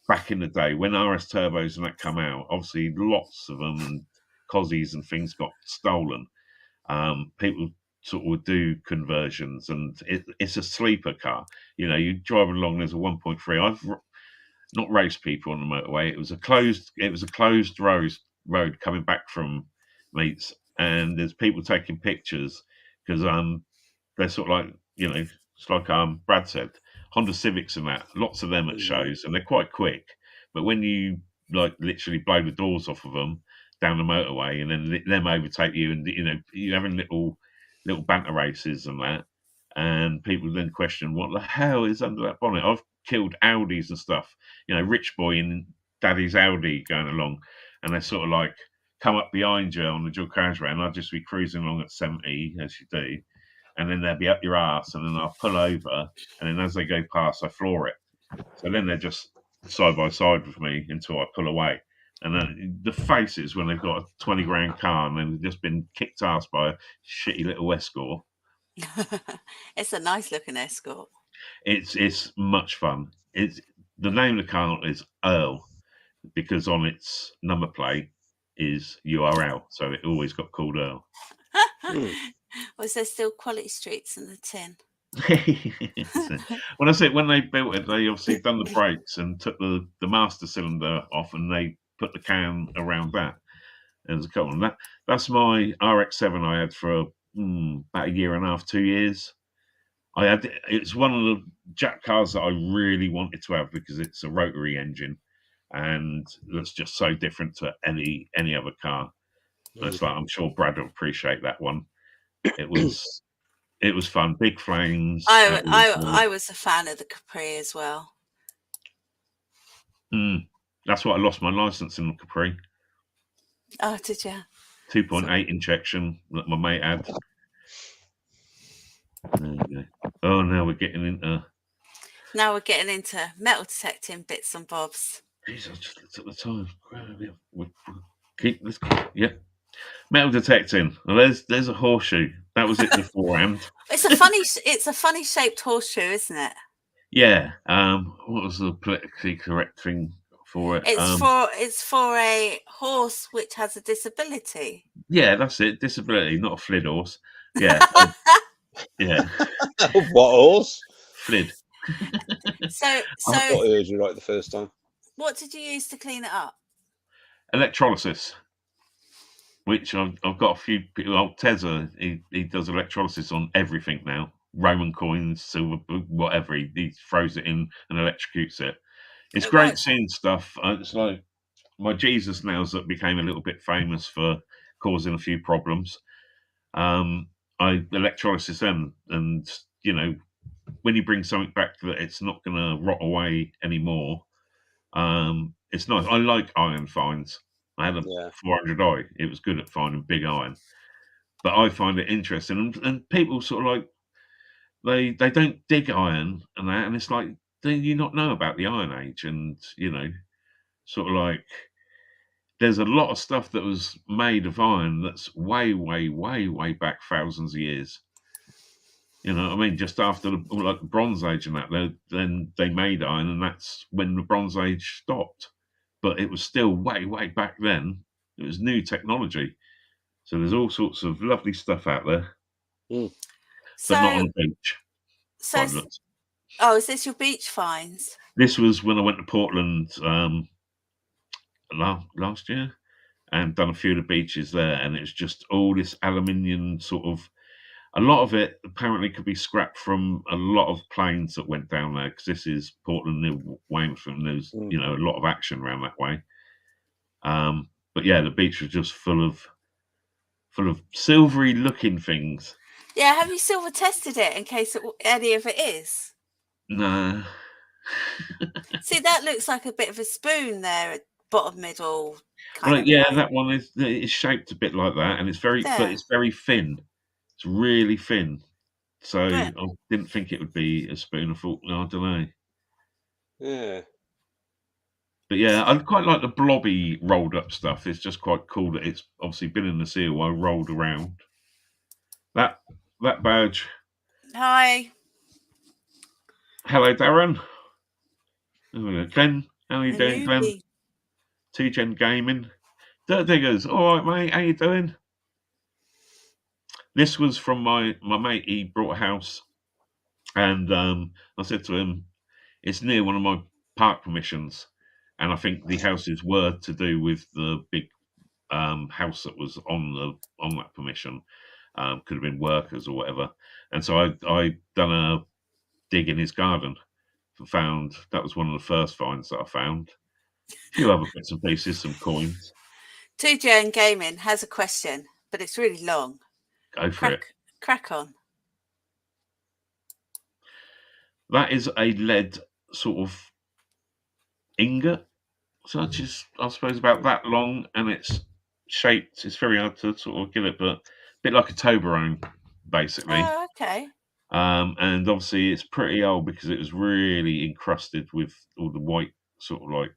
back in the day when RS turbos and that come out. Obviously, lots of them and Cozzies and things got stolen. People sort of would do conversions, and it's a sleeper car. You drive along. There's a 1.3. I've not raced people on the motorway. It was a closed road coming back from meets, and there's people taking pictures because they're sort of like it's like Brad said, Honda Civics and that. Lots of them at shows, and they're quite quick. But when you like literally blow the doors off of them down the motorway, and then them overtake you, and you're having little banter races and that, and people then question what the hell is under that bonnet. I've killed Audis and stuff, rich boy in daddy's Audi going along, and they sort of like come up behind you on the dual carriageway, and I'll just be cruising along at 70 as you do, and then they'll be up your ass, and then I'll pull over, and then as they go past, I floor it. So then they're just side by side with me until I pull away. And then the faces when they've got a 20 grand car and they've just been kicked ass by a shitty little Escort. It's a nice looking Escort. It's much fun. It's the name of the car is Earl because on its number plate is URL, so it always got called Earl. Was there still Quality Streets in the tin? When I said when they built it, they obviously done the brakes and took the master cylinder off, and they put the can around that. There's a couple. And that's my RX-7 I had for about a year and a half, 2 years. It's one of the Jack cars that I really wanted to have because it's a rotary engine, and that's just so different to any other car. It's like I'm sure Brad will appreciate that one. It was fun. Big flames. I was a fan of the Capri as well. That's why I lost my license in the Capri. Oh, did you? 2.8 injection that my mate had. There you go. Oh, now we're getting into metal detecting bits and bobs. Jeez, I just looked at the time. Yeah. Metal detecting. Well, there's a horseshoe. That was it beforehand. It's a funny shaped horseshoe, isn't it? Yeah. What was the politically correct thing for it? It's for a horse which has a disability. Yeah, that's it. Disability, not a flid horse. Yeah. Yeah. What horse? Flid. So I thought I heard you right the first time. What did you use to clean it up? Electrolysis. Which I've got a few people. Tezza, he does electrolysis on everything now. Roman coins, silver, whatever. He throws it in and electrocutes it. It's great seeing stuff. It's like my Jesus nails that became a little bit famous for causing a few problems. I electrolysis them, and when you bring something back that it's not going to rot away anymore, it's nice. I like iron finds. I had a 400i. It was good at finding big iron, but I find it interesting. And people sort of like they don't dig iron and that, and it's like, do you not know about the Iron Age? And sort of like there's a lot of stuff that was made of iron that's way, way, way, way back thousands of years. You know what I mean? Just after the Bronze Age and that, then they made iron, and that's when the Bronze Age stopped. But it was still way, way back then. It was new technology. So there's all sorts of lovely stuff out there, but not on the beach. Is this your beach finds? This was when I went to Portland last year and done a few of the beaches there, and it's just all this aluminium sort of. A lot of it apparently could be scrapped from a lot of planes that went down there, because this is Portland near Weymouth, and there's a lot of action around that way. but yeah, the beach was just full of silvery looking things. Yeah, have you silver tested it in case any of it is? No. See, that looks like a bit of a spoon there at bottom middle kind Well, of yeah, point. that one is shaped a bit like that, and it's very, but There. it's very thin. It's really thin. So Yeah. I didn't think it would be a spoon. I thought, no, I don't know. Yeah. But yeah, I quite like the blobby rolled up stuff. It's just quite cool that it's obviously been in the sea a while, rolled around. That badge. Hi. Hello, Darren. There we go. Glenn, how are you A doing, Glenn? newbie. 2Gen Gaming. Dirt Diggers, all right, mate. How you doing? This was from my mate. He brought a house, and I said to him, it's near one of my park permissions, and I think the houses were to do with the big house that was on that permission. Could have been workers or whatever. And so I done a dig in his garden. Found that was one of the first finds that I found. A few other bits and pieces, some coins. 2Gen Gaming has a question, but it's really long. Go for it. Crack on. That is a lead sort of ingot, such as I suppose about that long, and it's shaped. It's very hard to sort of get it, but a bit like a Toblerone, basically. Oh, okay. And obviously it's pretty old because it was really encrusted with all the white sort of like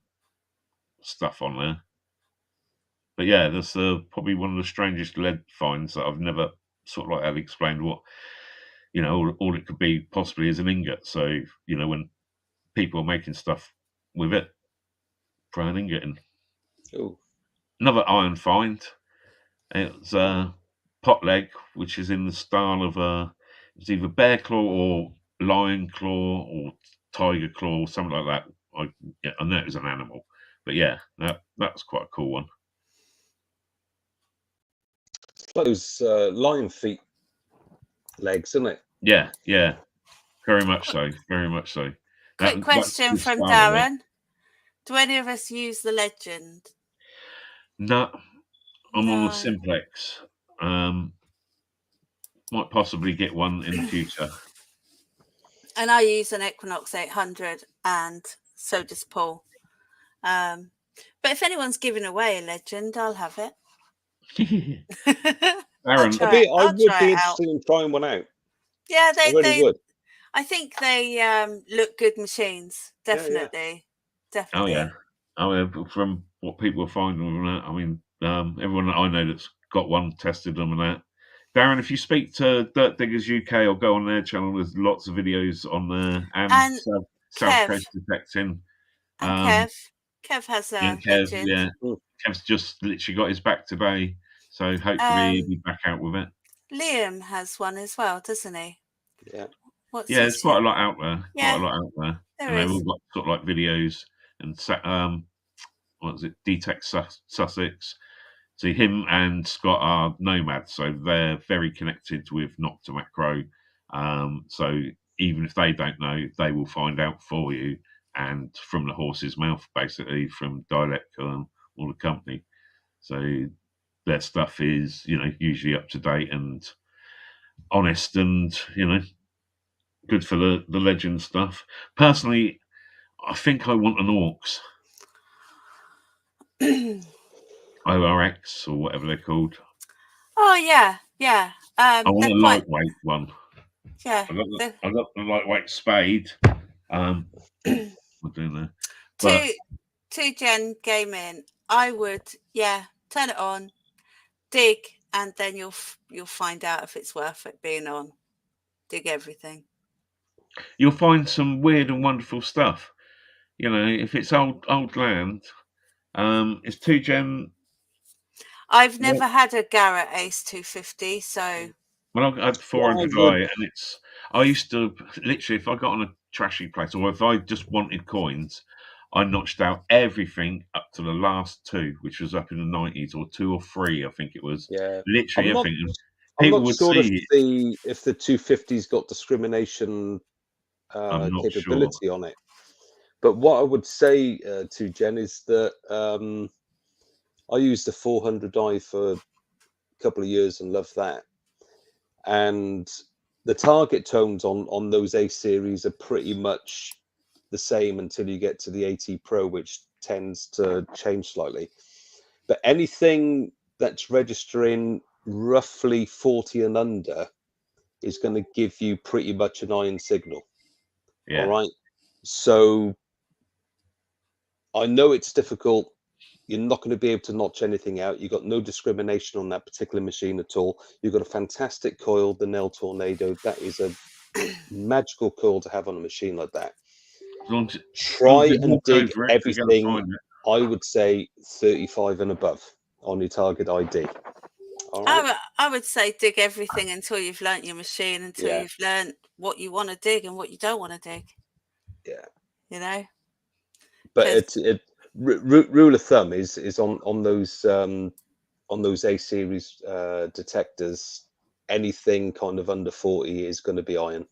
stuff on there. But yeah, that's probably one of the strangest lead finds that I've never sort of like had explained what, all it could be possibly is an ingot. So, when people are making stuff with it, throw an ingot in. Oh. Another iron find. It's pot leg, which is in the style of it's either bear claw or lion claw or tiger claw or something like that. I know it was an animal, but yeah, that was quite a cool one. It's like those lion feet legs, isn't it? Yeah, very much so, very much so. Quick question from Darren: do any of us use the legend? No, I'm on No. the simplex. Might possibly get one in the future. And I use an Equinox 800, and so does Paul. But if anyone's giving away a legend, I'll have it. Aaron, I would be interested in trying one out. Yeah, I really would. I think they look good machines. Definitely. Oh yeah. From what people are finding, I mean, everyone that I know that's got one tested them and that. Darren, if you speak to Dirt Diggers UK or go on their channel, there's lots of videos on there, and South Coast Detecting. And Kev has a legend. Yeah, Kev's just literally got his back today, so hopefully he'll be back out with it. Liam has one as well, doesn't he? Yeah. There's quite a lot out there. Yeah, quite a lot out there. There and is. they've all got sort of like videos and what is it? Detect Sussex. See, him and Scott are nomads, so they're very connected with Nocta Macro. So even if they don't know, they will find out for you, and from the horse's mouth, basically from dialect or the company. So their stuff is, usually up to date and honest, and good for the legend stuff. Personally, I think I want an Orcs. ORX or whatever they're called. Oh yeah. I want a lightweight one. Yeah. I got the lightweight spade. I'm doing that. 2Gen Gaming. I would, turn it on, dig, and then you'll find out if it's worth it being on. Dig everything. You'll find some weird and wonderful stuff. If it's old land, it's 2Gen. I've never had a Garrett Ace 250, so. Well, I had 400i, and I used to literally, if I got on a trashy place or if I just wanted coins, I notched out everything up to the last two, which was up in the 90s, or 2 or 3, I think it was. Yeah, literally everything. I'm not sure if the 250's got discrimination capability on it. But what I would say to Jen is that I used the 400i for a couple of years and loved that. And the target tones on those A series are pretty much the same until you get to the AT Pro, which tends to change slightly. But anything that's registering roughly 40 and under is going to give you pretty much an iron signal. Yeah. All right. So I know it's difficult. You're not going to be able to notch anything out. You've got no discrimination on that particular machine at all. You've got a fantastic coil, the Nail Tornado. That is a magical coil to have on a machine like that. As long as Try it and walks dig over it, you're gonna everything. find it. I would say 35 and above on your target ID. All right. I would say dig everything until you've learnt your machine, until Yeah. you've learnt what you want to dig and what you don't want to dig. Yeah. You know. But 'Cause- rule of thumb is on those A series detectors, anything kind of under 40 is going to be iron.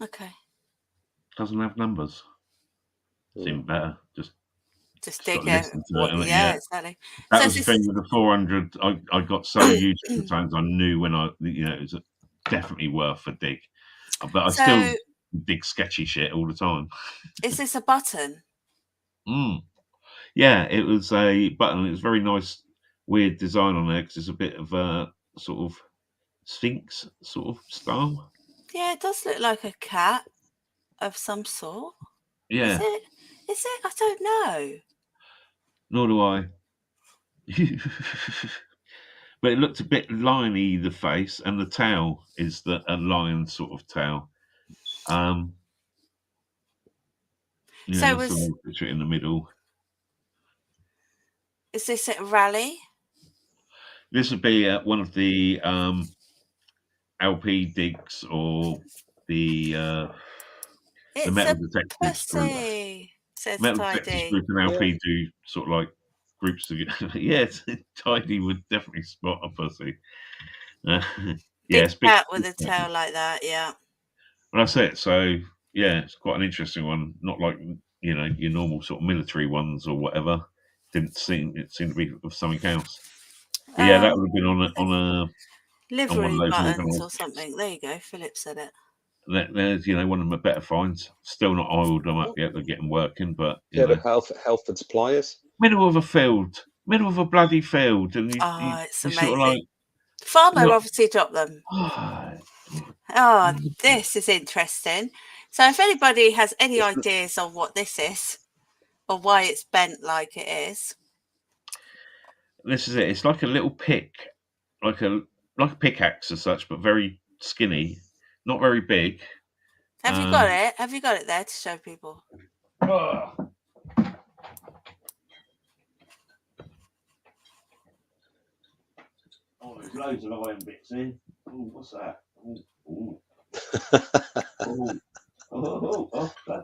Okay. Doesn't have numbers. Seem better. Just dig gotta it. listen to it, Yeah, exactly. That So was the thing with the 400. I got so used to the tones. I knew when it was definitely worth a dig. But I still dig sketchy shit all the time. Is this a button? Yeah, it was a button. It was very nice, weird design on there because it's a bit of a sort of Sphinx sort of style. Yeah, it does look like a cat of some sort. Yeah. Is it? I don't know. Nor do I. But it looked a bit liony, the face, and the tail is a lion sort of tail. So that's the picture in the middle. Is this at a rally? This would be at one of the LP digs or the metal detectors group. Says Metal Tidy. detectors group and LP do sort of like groups together. Yeah, Tidy would definitely spot a pussy. Big cat with a tail like that, yeah. Well, that's it. So yeah, it's quite an interesting one. Not like your normal sort of military ones or whatever. It seemed to be of something else. But yeah, that would have been on a livery on buttons or something. There you go. Philip said it. There's one of my better finds. Still not oiled them up yet. They're getting working, but Halford's pliers. Middle of a field, middle of a bloody field, and it's amazing. Sort of like, Farmer obviously dropped them. This is interesting. So if anybody has any ideas on what this is or why it's bent like it is, this is it. It's like a little pick, like a pickaxe as such, but very skinny, not very big. Have you got it? Have you got it there to show people? Oh, there's loads of iron bits in. Oh, what's that?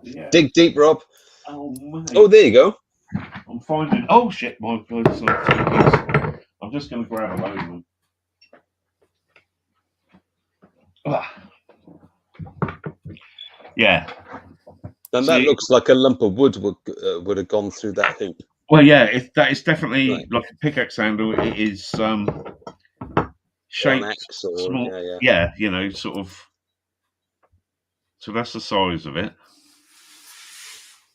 Yeah. Dig deep, Rob. Oh, mate. Oh, there you go. I'm finding. Oh shit, my God! I'm just going to grab a load of them. Yeah. And that looks like a lump of wood would have gone through that hoop. Well, yeah, that is definitely like a pickaxe handle. It is shaped small. Yeah, sort of. So that's the size of it.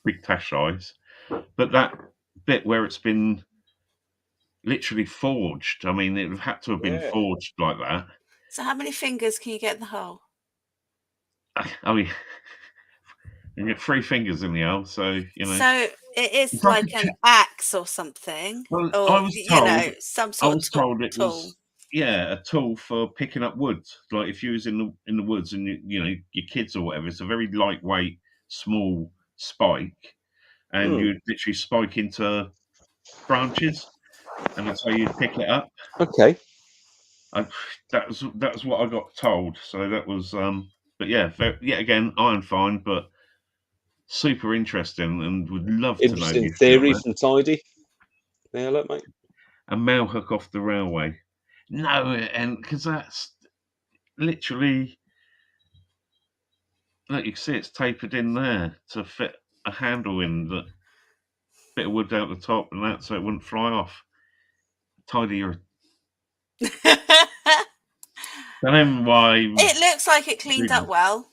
Big tash size. But that bit where it's been literally forged, I mean, it would have had to have been forged like that. So how many fingers can you get in the hole? I mean, you get 3 fingers in the hole, so So it is like an axe or something, well, or I was told, some sort of tool. It was a tool for picking up wood. Like if you was in the woods and your kids or whatever, it's a very lightweight, small spike, and you literally spike into branches, and that's how you pick it up. Okay. That was what I got told. So that was but yeah, yet again, iron fine, but super interesting, and would love to know. Interesting theory from Tidy. Yeah, look, mate. A mail hook off the railway. No, and because that's literally, look, you can see it's tapered in there to fit a handle in that bit of wood out the top and that, so it wouldn't fly off. Tidy your. And then why? It looks like it cleaned up well.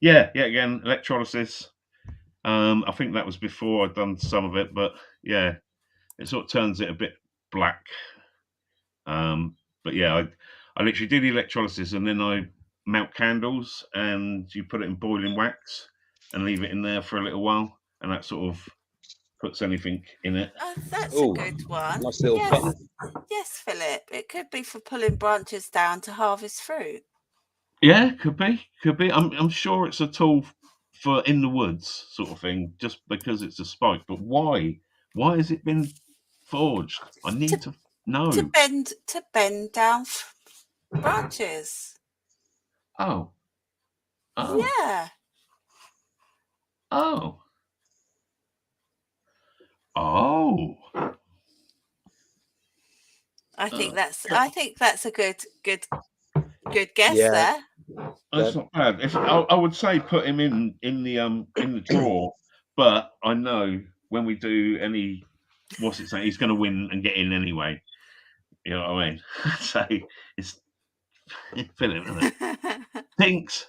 Yeah. Again, electrolysis. I think that was before I'd done some of it, but yeah, it sort of turns it a bit black. But yeah, I literally do the electrolysis and then I melt candles and you put it in boiling wax and leave it in there for a little while, and that sort of puts anything in it. Oh, that's Ooh, a good one. nice little button. Yes, Philip. It could be for pulling branches down to harvest fruit. Yeah, could be. I'm sure it's a tool for in the woods sort of thing, just because it's a spike. But why? Why has it been forged? I need to know. To bend down branches. Oh. Yeah. Oh. I think that's a good guess there. That's not bad. I would say put him in the drawer, but I know when we do any, what's it saying, he's going to win and get in anyway. You know what I mean? So it's Philip, isn't it? Tinks,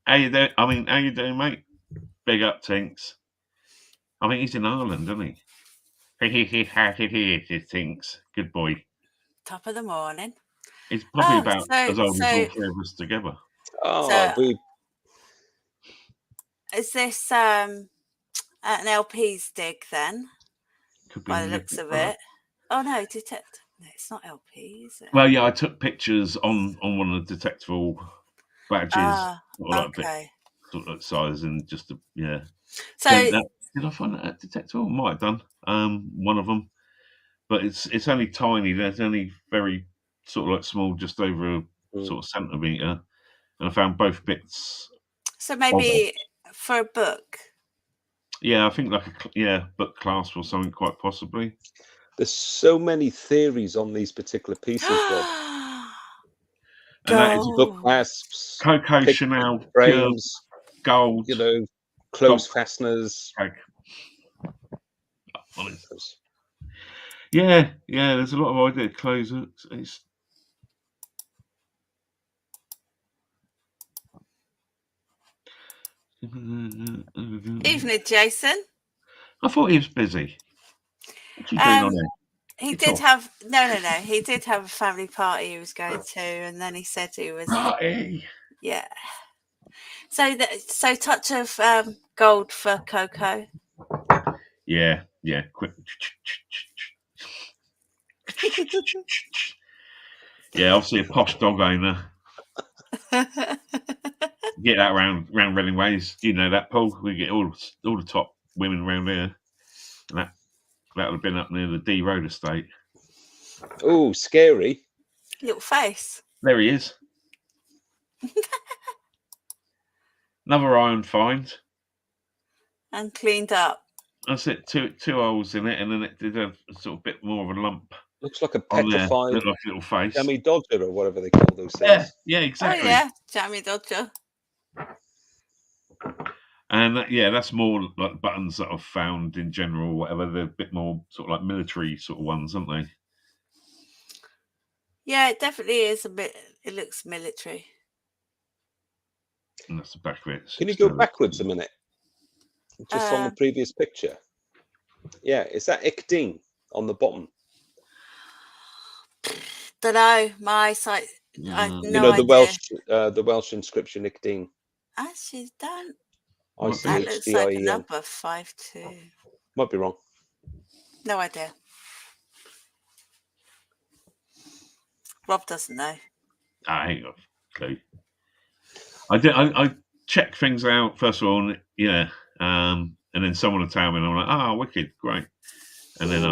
how you doing? How you doing, mate? Big up, Tinks. I think he's in Ireland, isn't he? Tinks, good boy. Top of the morning. He's probably about as old as all three of us together. Is this an LP's dig then? Could be by the looks of it. Oh no, detect. No, it's not LP, is it? Well, yeah, I took pictures on one of the detectable badges. Okay. Sort of size and just yeah. So did I find that at detectable? Might have done. One of them, but it's only tiny. There's only very sort of like small, just over a sort of centimetre, and I found both bits. So maybe for a book. Yeah, I think like a book clasp or something, quite possibly. There's so many theories on these particular pieces, Rob. And that is book clasps, Coco Chanel frames, gold, close fasteners. Yeah, there's a lot of idea clothes. Evening, Jason. I thought he was busy. What's he doing on there? He did have no. He did have a family party he was going to, and then he said he was party. Yeah. So touch of gold for Coco. Yeah. Quick. Yeah, obviously a posh dog owner. Get that round Reading Ways. You know that, Paul. We get all the top women around here, and that would have been up near the D Road estate. Oh, scary! Little face. There he is. Another iron find. And cleaned up. That's it. Two holes in it, and then it did a sort of bit more of a lump. Looks like a petrified like a little face. Jammy Dodger or whatever they call those things. Yeah, exactly. Oh yeah, Jammy Dodger. And that's more like buttons that I've found in general, whatever. They're a bit more sort of like military sort of ones, aren't they? Yeah, it definitely is a bit. It looks military. And that's the back of it. Can you go backwards a minute? Just on the previous picture. Yeah, is that Ickding on the bottom? Don't know. My site. The Welsh inscription Ickding. Actually, don't. That looks like a number 52. Might be wrong. No idea. Rob doesn't know. I ain't got a clue. I check things out first of all, and then someone will tell me, and I'm like, wicked, great. And then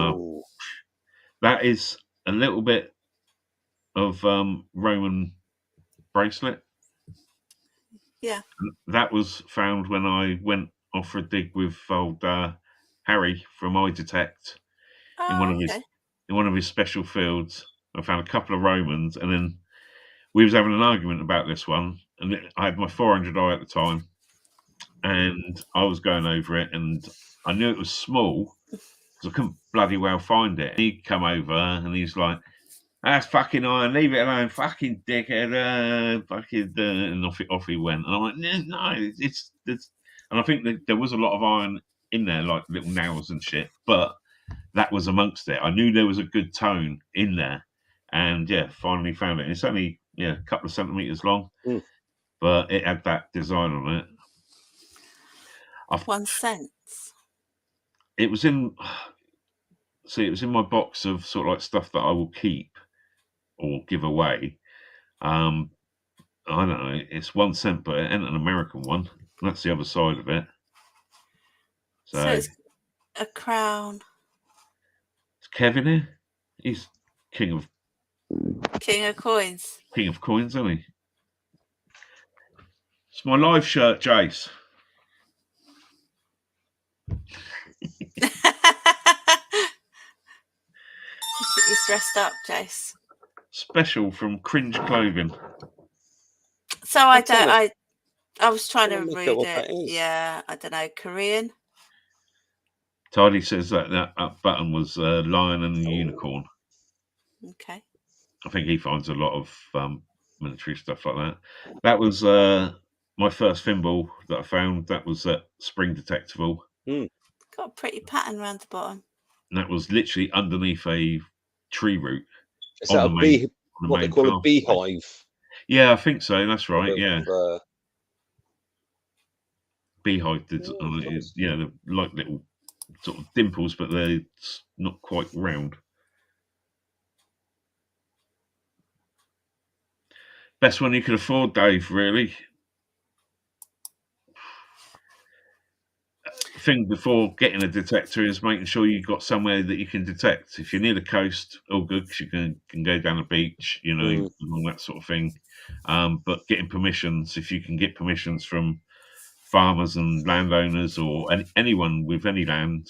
that is a little bit of Roman bracelet. Yeah. That was found when I went off for a dig with old Harry from iDetect in one of his special fields. I found a couple of Romans, and then we was having an argument about this one, and I had my 400i at the time, and I was going over it, and I knew it was small, because I couldn't bloody well find it. And he'd come over and he's like, "That's fucking iron, leave it alone, fucking dickhead, fucking," and off he went. And I'm like, "No, it's." And I think that there was a lot of iron in there, like little nails and shit, but that was amongst it. I knew there was a good tone in there, and yeah, finally found it. And it's only a couple of centimeters long, but it had that design on it. 1 cent. It was in. See, it was in my box of sort of like stuff that I will keep or give away. I don't know. It's 1 cent, but it ain't an American one. That's the other side of it. So it's a crown. Is Kevin here? He's king of coins. King of coins, isn't he? It's my live shirt, Jace. He's dressed up, Jace. Special from Cringe Clothing. So I was trying to read it. Yeah, I don't know. Korean. Tidy says that button was lion and a unicorn. Okay. I think he finds a lot of military stuff like that. That was my first thimble that I found. That was at Spring Detectival. Got a pretty pattern around the bottom. And that was literally underneath a tree root. Is that what they call a beehive? Yeah, I think so. That's right. Yeah. Beehive did, nice. yeah, they're like little sort of dimples, but they're not quite round. Best one you could afford, Dave, really. Thing before getting a detector is making sure you've got somewhere that you can detect. If you're near the coast, all good, because you can go down the beach, you know, and all that sort of thing. But getting permissions, if you can get permissions from farmers and landowners or anyone with any land,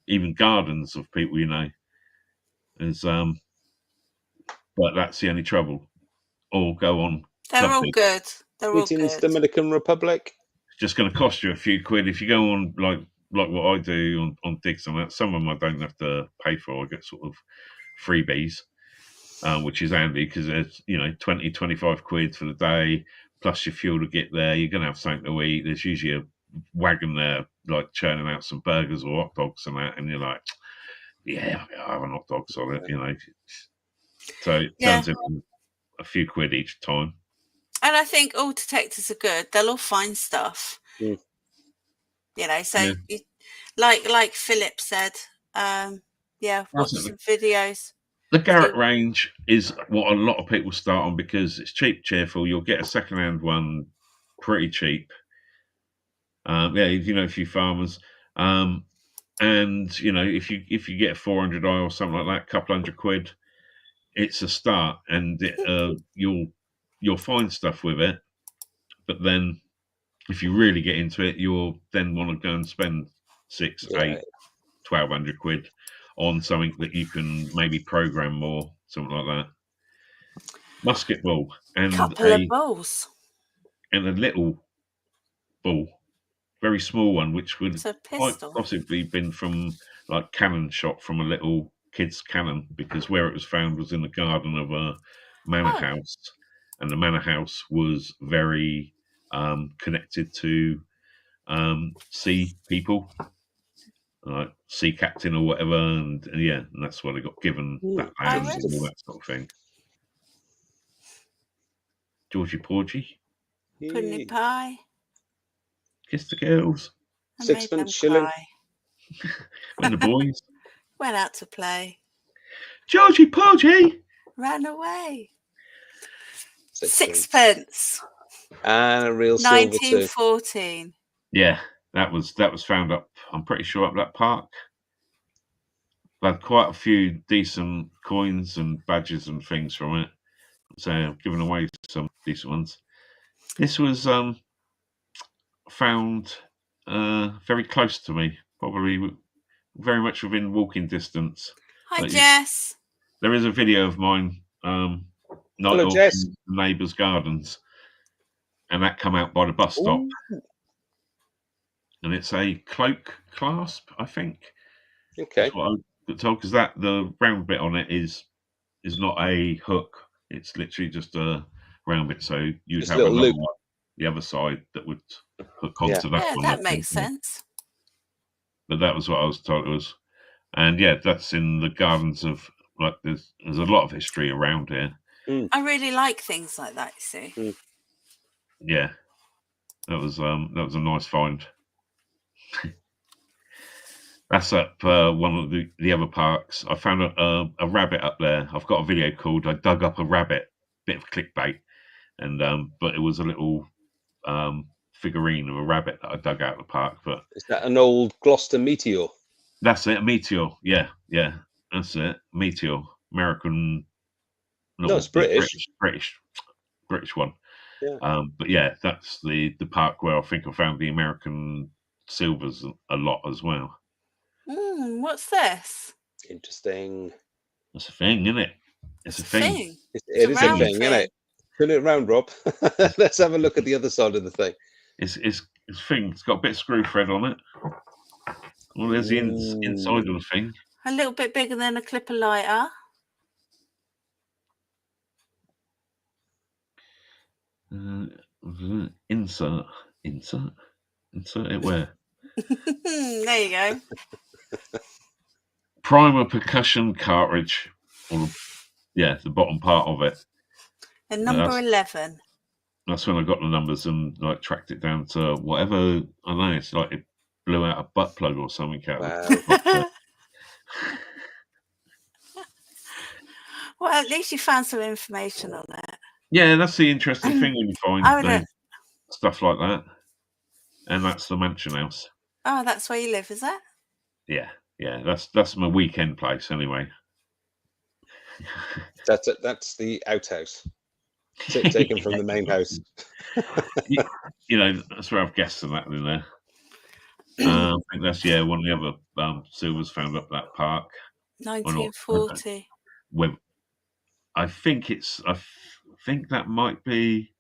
even gardens of people you know, is but that's the only trouble. Or go on. They're all good. They're all Greetings, good. Dominican Republic. It's just going to cost you a few quid if you go on like what I do on digs and that. Some of them I don't have to pay for. I get sort of freebies, which is handy because there's 20, 25 quid for the day plus your fuel to get there. You're going to have something to eat. There's usually a wagon there like churning out some burgers or hot dogs and that, and you're like, yeah, I have an hot dogs on it, you know. So it turns into a few quid each time. And I think all detectors are good. They'll all find stuff. You know, so like Philip said, watch some videos. The Garrett range is what a lot of people start on because it's cheap, cheerful. You'll get a second-hand one pretty cheap. A few farmers. And if you get a 400i or something like that, a couple hundred quid, it's a start, and you'll find stuff with it. But then, if you really get into it, you'll then want to go and spend 1,200 quid on something that you can maybe program more, something like that. Musket ball and couple of balls and a little ball, very small one, which would quite possibly been from like cannon shot from a little kid's cannon, because where it was found was in the garden of a manor house, and the manor house was very connected to sea people, like sea captain or whatever, and that's why they got given that land and all that sort of thing. Georgie Porgy, pudding pie, kiss the girls, sixpence shilling. When the boys went out to play, Georgie Porgy ran away. Sixpence. And a real silver 1914. Yeah, that was found up, I'm pretty sure, up that park. I've had quite a few decent coins and badges and things from it. So I've given away some decent ones. This was found very close to me, probably very much within walking distance. Hi, Jess. There is a video of mine, Hello, Jess. Neighbours' gardens, and that come out by the bus stop. Ooh. And it's a cloak clasp, I think. Okay. That's what I got told, because the round bit on it is not a hook. It's literally just a round bit. So you'd Just a have little another loop. one, the other side, that would hook Yeah. onto that Yeah, one. that makes sense. But that was what I was told it was. And yeah, that's in the gardens of, like, there's a lot of history around here. I really like things like that, you see. Yeah, that was a nice find. That's up one of the other parks. I found a rabbit up there. I've got a video called "I Dug Up a Rabbit." Bit of clickbait, and but it was a little figurine of a rabbit that I dug out of the park. But Is that an old Gloucester meteor? that's it, a meteor. Yeah, that's it, meteor. American. No, it's British. British one. Yeah. But yeah, that's the park where I think I found the American silvers a lot as well. What's this? Interesting. That's a thing, isn't it? It's a thing. It is a round thing, isn't it? Turn it around, Rob. Let's have a look at the other side of the thing. It's a thing. It's got a bit of screw thread on it. Well, there's the inside of the thing. A little bit bigger than a clipper lighter. Insert it where? There you go. Primer percussion cartridge, or the bottom part of it. And number 11. That's when I got the numbers and like tracked it down to whatever. I don't know. It's like it blew out a butt plug or something out. Wow. Well, at least you found some information on it. Yeah, that's the interesting thing when you find stuff like that. And that's the mansion house. Oh, that's where you live, is it? Yeah. That's my weekend place anyway. That's it. That's the outhouse. Taken from the main house. You know, that's where I've guessed and that in there. I think that's one of the other silvers found up that park. 1940. I think that might be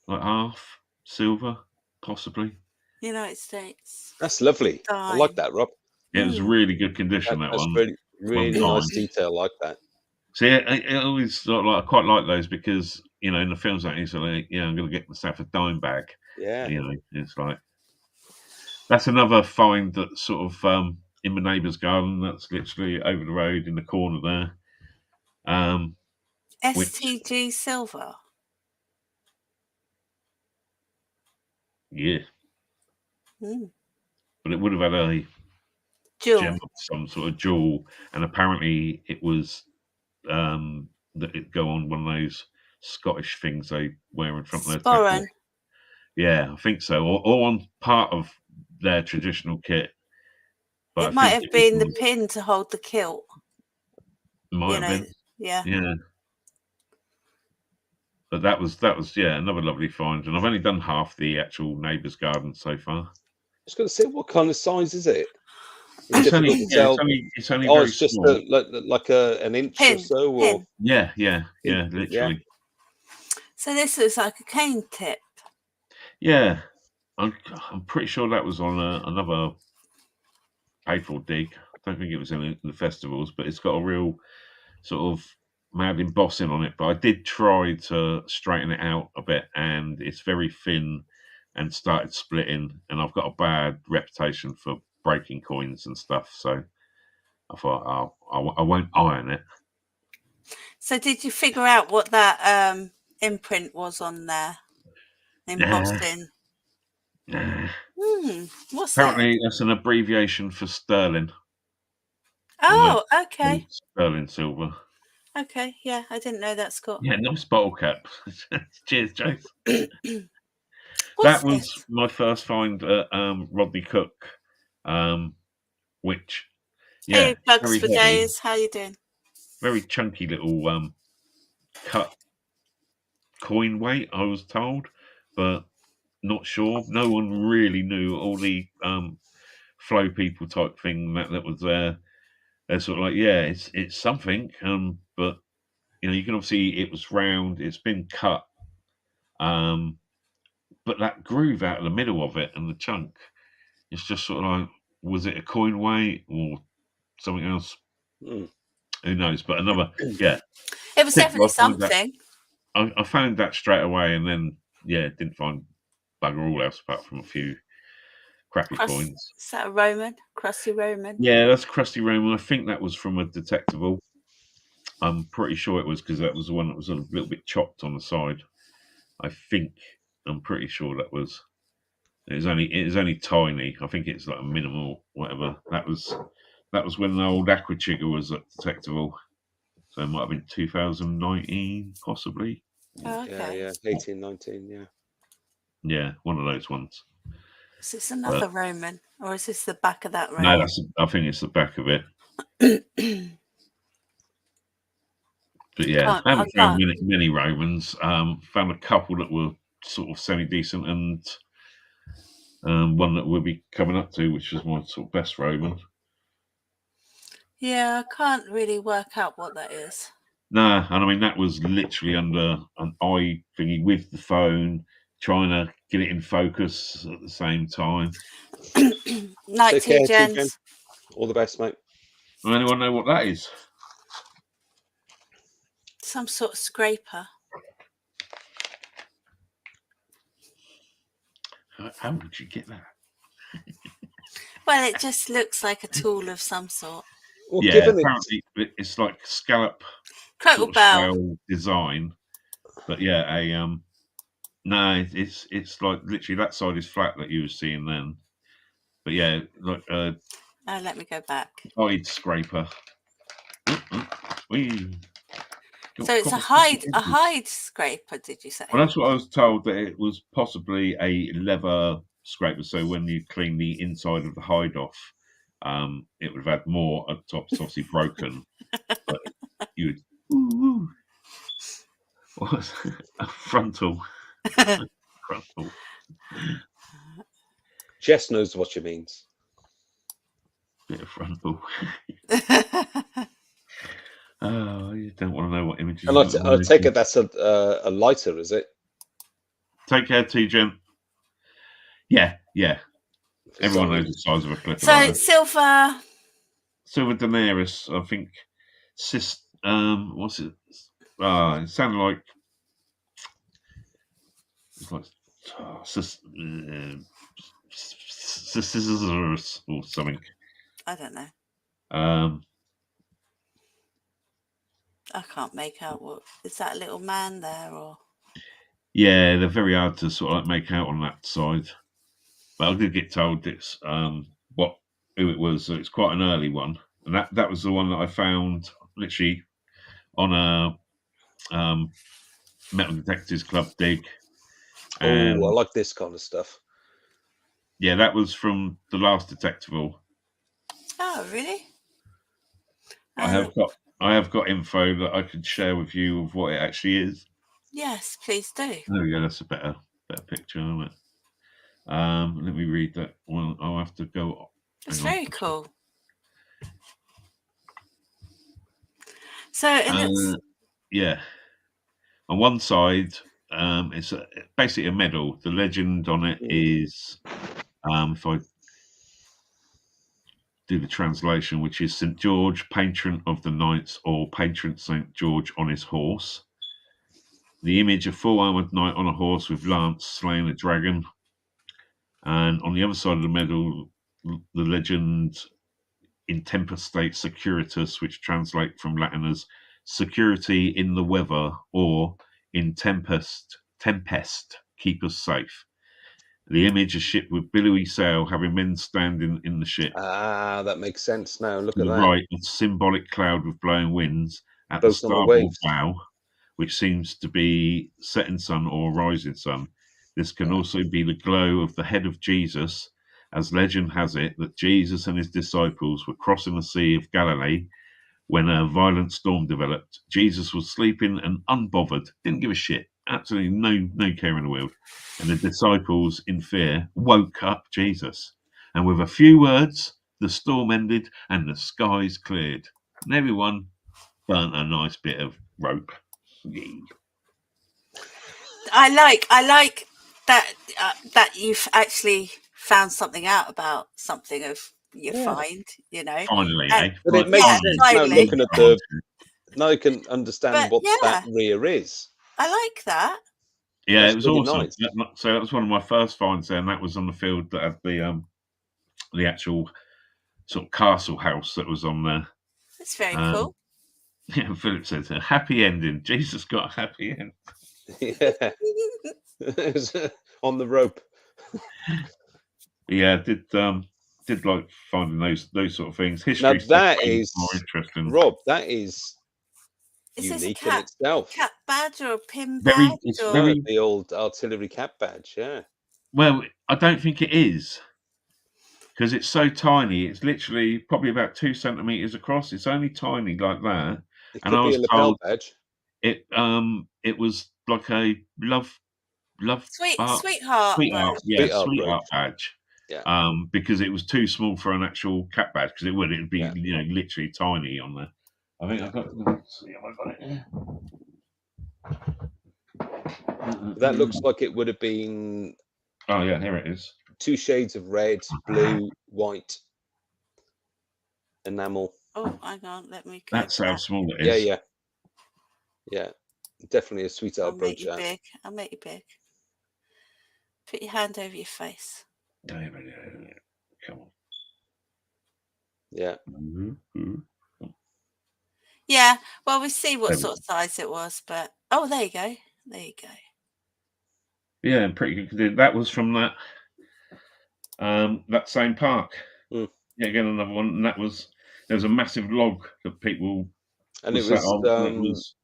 like half silver, possibly. United States. That's lovely. I like that, Rob. Yeah, it was really good condition. That's really, really nice detail like that. See, I always I quite like those because, you know, in the films like this, like, I'm going to get myself a dime bag. Yeah. You know, it's like, that's another find that's sort of in my neighbour's garden. That's literally over the road in the corner there. STG silver. Yeah. But it would have had a gem of some sort of jewel, and apparently it was that it go on one of those Scottish things they wear in front of their tackle. Yeah, I think so, or on part of their traditional kit. But it might have been the pin to hold the kilt. Might have been. Yeah. But that was another lovely find, and I've only done half the actual neighbour's garden so far. I was going to say, what kind of size is it? It's only very just small. like an inch or so, or yeah, literally. Yeah. So this looks like a cane tip. Yeah, I'm pretty sure that was on another paid for dig. I don't think it was in the festivals, but it's got a real sort of mad embossing on it. But I did try to straighten it out a bit, and it's very thin and started splitting. And I've got a bad reputation for breaking coins and stuff, so I thought I won't iron it. So did you figure out what that imprint was on there? Embossing. What's apparently that? That's an abbreviation for sterling. Oh, okay. Sterling silver. Okay, yeah, I didn't know that, Scott. Yeah, nice bottle cap. Cheers, Jace. That was my first find at Rodney Cook, which hey, Bugs for Days, how you doing? Very chunky little cut coin weight, I was told, but not sure. No one really knew. All the flow people type thing that was there. They're sort of like, it's something, but you know, you can obviously it was round. It's been cut, but that groove out of the middle of it and the chunk, it's just sort of like, was it a coin weight or something else. Mm. Who knows? But another, yeah. It was Tip, definitely I found that- something. I found that straight away, and then didn't find bugger all else apart from a few crappy coins. Is that a Roman? Crusty Roman? Yeah, that's Crusty Roman. I think that was from a detectable. I'm pretty sure it was, because that was the one that was a little bit chopped on the side. I'm pretty sure that was. It was only tiny. I think it's like a minimal, whatever. That was when the old Aquachigger was at detectable. So it might have been 2019, possibly. Oh, okay. Yeah, 18, 19, yeah. Yeah, one of those ones. Is this another Roman, or is this the back of that Roman? No, I think it's the back of it. But yeah, I haven't found many Romans. Found a couple that were sort of semi-decent, and one that we'll be coming up to, which was my sort of best Roman. Yeah, I can't really work out what that is. No, and I mean, that was literally under an eye thingy with the phone, trying to get it in focus at the same time. Night Take to care, you, Jen. gents. All the best, mate. Does anyone know what that is? Some sort of scraper. How would you get that? Well, it just looks like a tool of some sort. Well, Yeah, given apparently it's like scallop Crotal sort of bell. scale design, but yeah, no, it's like literally that side is flat that you were seeing then, but yeah, like Oh, let me go back. hide scraper. So it's a hide scraper, did you say? Well, that's what I was told, that it was possibly a leather scraper. So when you clean the inside of the hide off, it would have had more at the top. It's obviously broken, but you would. What? A frontal. Frontal. Jess knows what she means. Bit of frontal. Oh, you don't want to know what images. And I take it that's a lighter, is it? Take care, T-Gen. Yeah. Everyone knows the size of a clip. So silver Daenerys, I think. What's it? It sounded like. It's like scissors or something. I don't know. I can't make out what is that little man there, or yeah, they're very hard to sort of like make out on that side. But I did get told it's who it was. So it's quite an early one, and that was the one that I found literally on a Metal Detectives Club dig. And I like this kind of stuff. yeah, that was from the last Detectival. oh really? I have got info that I could share with you of what it actually is. Yes, please do. There we go. That's a better picture, isn't it? Let me read that one. I'll have to go. It's very cool. So it looks. Yeah. On one side, it's basically a medal. The legend on it is, if I do the translation, which is St. George, patron of the knights, or patron St. George on his horse. The image, a full armored knight on a horse with lance slaying a dragon. And on the other side of the medal, the legend in tempestate securitas, which translate from Latin as security in the weather, or in tempest keep us safe. The image, a ship with billowy sail, having men standing in the ship. Ah, that makes sense now. Look To at the that. right, a symbolic cloud with blowing winds at Both the on the starboard waves. bow, which seems to be setting sun or rising sun. This can also be the glow of the head of Jesus, as legend has it that Jesus and his disciples were crossing the Sea of Galilee when a violent storm developed. Jesus was sleeping and unbothered, didn't give a shit, absolutely no care in the world. And the disciples, in fear, woke up Jesus. And with a few words, the storm ended and the skies cleared. And everyone burnt a nice bit of rope. Yay. I like that you've actually found something out about something of you Yeah. find, you know. Finally, And- eh? But it Right, makes Yeah, sense now finally. looking at the. Now you can understand But what that yeah. rear is. I like that. Yeah, That's it was really awesome. nice. So that was one of my first finds there, and that was on the field that had the actual sort of castle house that was on there. It's very cool. Yeah, Philip says a happy ending. Jesus got a happy end. Yeah. On the rope. Yeah, did like finding those sort of things. History Now stuff that is is more interesting. Rob. That is Is this a unique in cap itself. badge or a pin Very, badge? it's Or... No, very the old artillery cap badge. Yeah. well. I don't think it is because it's so tiny. It's literally probably about 2 centimeters across. It's only tiny like that. It And could I be was a lapel told badge. it was like a love Sweetheart sweetheart, badge. yeah, Sweetheart sweetheart brooch. badge. Yeah. Because it was too small for an actual cap badge because it'd be Yeah. literally tiny on there. I think I've got. Let's see if I got it here. That looks like it would have been Oh yeah, here it is. 2 shades of red, blue, white, enamel. Oh, hang on. Let me go. That's how back. small it is. Yeah. Definitely a I'll sweetheart make brooch. you big. I'll make you big. Put your hand over your face. Come on. Yeah. Yeah. Well, we'll see what There we sort of size it was, but there you go. There you go. Yeah, pretty good. That was from that same park. Mm. Yeah, again another one, and there was a massive log that people And were it sat on. And was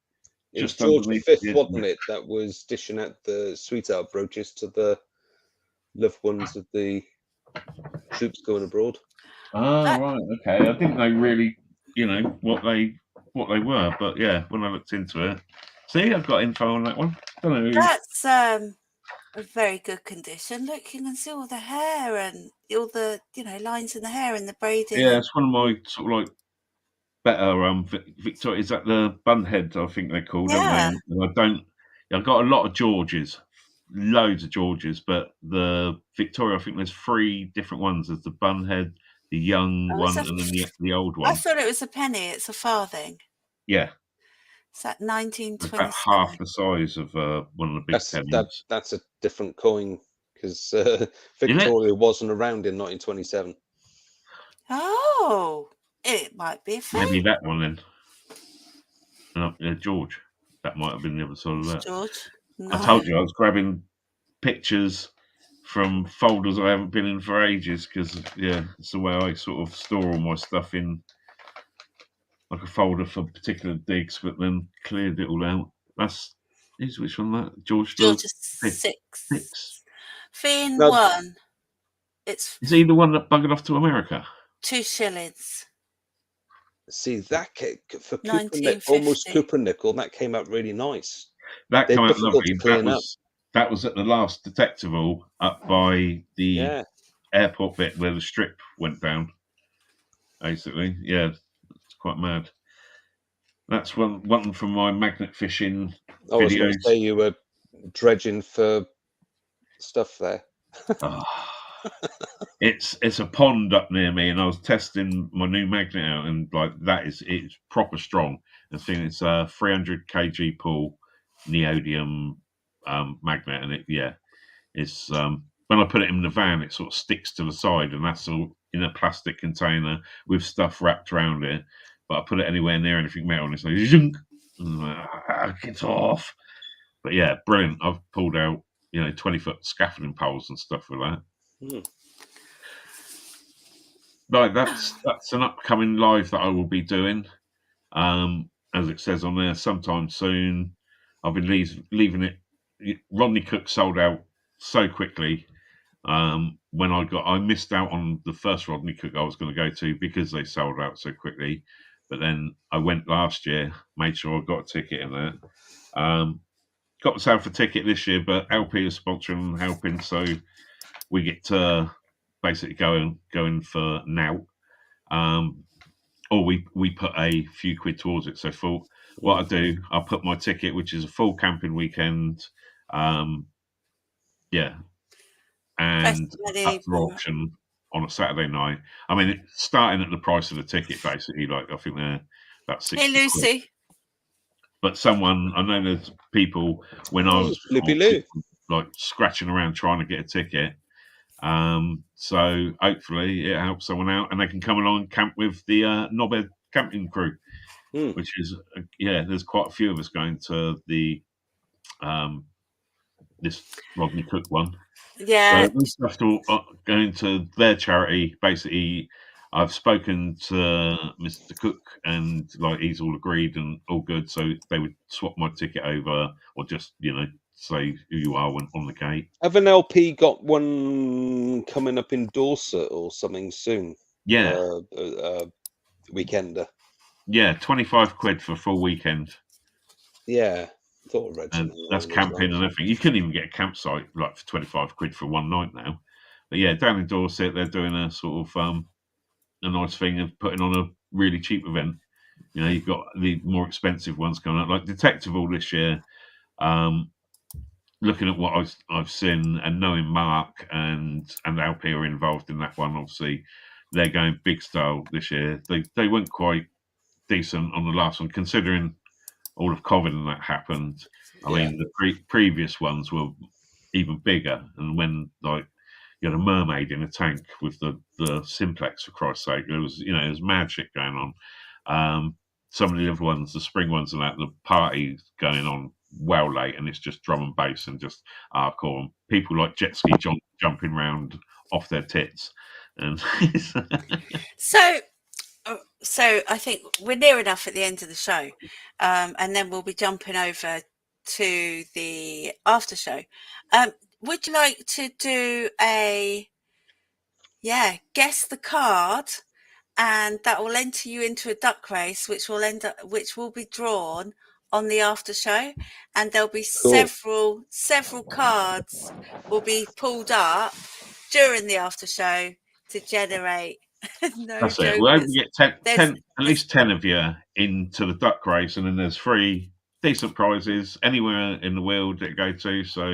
just George underneath V, the edge of wasn't it? That was dishing out the sweetheart brooches to the loved ones of the troops going abroad. Oh right, okay. I didn't know really, what they were, but yeah, when I looked into it, see, I've got info on that one. Don't know. That's a very good condition. Look, you can see all the hair and all the lines in the hair and the braiding. Yeah, it's one of my sort of like better Victoria. Is that the bunheads? I think they're called, Yeah. aren't they? And I've got a lot of Georges, loads of Georges, but the Victoria, I think there's 3 different ones. There's the bunhead, the young one, and then the old one. I thought it was a penny. It's a farthing. Yeah. It's that It's 1927. about half the size of one of the big pennies. That's a different coin because Victoria wasn't around in 1927. Oh, it might be a fake. Maybe that one then. George. That might have been the other side of that. George. No. I told you I was grabbing pictures from folders I haven't been in for ages because it's the way I sort of store all my stuff in, like a folder for particular digs, but then cleared it all out. Which one? That George is 6. Finn 1. Is he the one that buggered off to America? 2 shillings. See that for almost Cooper nickel. That came out really nice. That came out lovely. That was at the last detectival up by the airport bit where the strip went down. Basically, yeah, it's quite mad. That's one from my magnet fishing videos. I was going to say you were dredging for stuff there. It's a pond up near me, and I was testing my new magnet out, and it's proper strong. I think it's a 300 kg pull neodymium magnet, and it's when I put it in the van, it sort of sticks to the side, and that's all in a plastic container with stuff wrapped around it. But I put it anywhere near anything metal, and it's like zhunk, and get off. But yeah, brilliant. I've pulled out 20-foot scaffolding poles and stuff with that. Like that's an upcoming live that I will be doing. As it says on there, sometime soon. I've been leaving it. Rodney Cook sold out so quickly. When I missed out on the first Rodney Cook I was going to go to because they sold out so quickly. But then I went last year, made sure I got a ticket in there. Got myself a ticket this year, but LP is sponsoring and helping, so we get to basically go in for now. Or we put a few quid towards it. So for what I do, I'll put my ticket, which is a full camping weekend. And up for auction on a Saturday night. I mean, it's starting at the price of the ticket, basically. Like, I think they're about 60 Hey, quid. Lucy. But I know there's people when I was Flippy before, Lou. like scratching around trying to get a ticket. So hopefully it helps someone out and they can come along and camp with the Knobhead camping crew, which is, there's quite a few of us going to the this Rodney Cook one. Yeah. So we have to go into their charity. Basically, I've spoken to Mr. Cook and like he's all agreed and all good. So they would swap my ticket over or just, say who you are when on the gate. Have an LP got one coming up in Dorset or something soon? Yeah. Weekender. Yeah, 25 quid for a full weekend. Yeah. Thought I read And something that's along those camping lines. and everything. You couldn't even get a campsite like for 25 quid for one night now. But yeah, down in Dorset, they're doing a sort of a nice thing of putting on a really cheap event. You've got the more expensive ones coming up, like Detective all this year. Looking at what I've seen and knowing Mark and LP are involved in that one, obviously they're going big style this year. They weren't quite decent on the last one, considering all of COVID and that happened. I mean, the previous ones were even bigger, and when like you had a mermaid in a tank with the simplex, for Christ's sake, there was mad shit going on. Some of the other ones, the spring ones, and that the party going on well late, and it's just drum and bass and just hardcore. And people like jet ski jumping around off their tits, and So I think we're near enough at the end of the show, and then we'll be jumping over to the after show. Would you like to do guess the card, and that will enter you into a duck race, which will be drawn on the after show, and there'll be several cards will be pulled up during the after show to generate. That's it. We'll only get 10, at least 10 of you into the duck race, and then there's 3 decent prizes anywhere in the world that go to. So,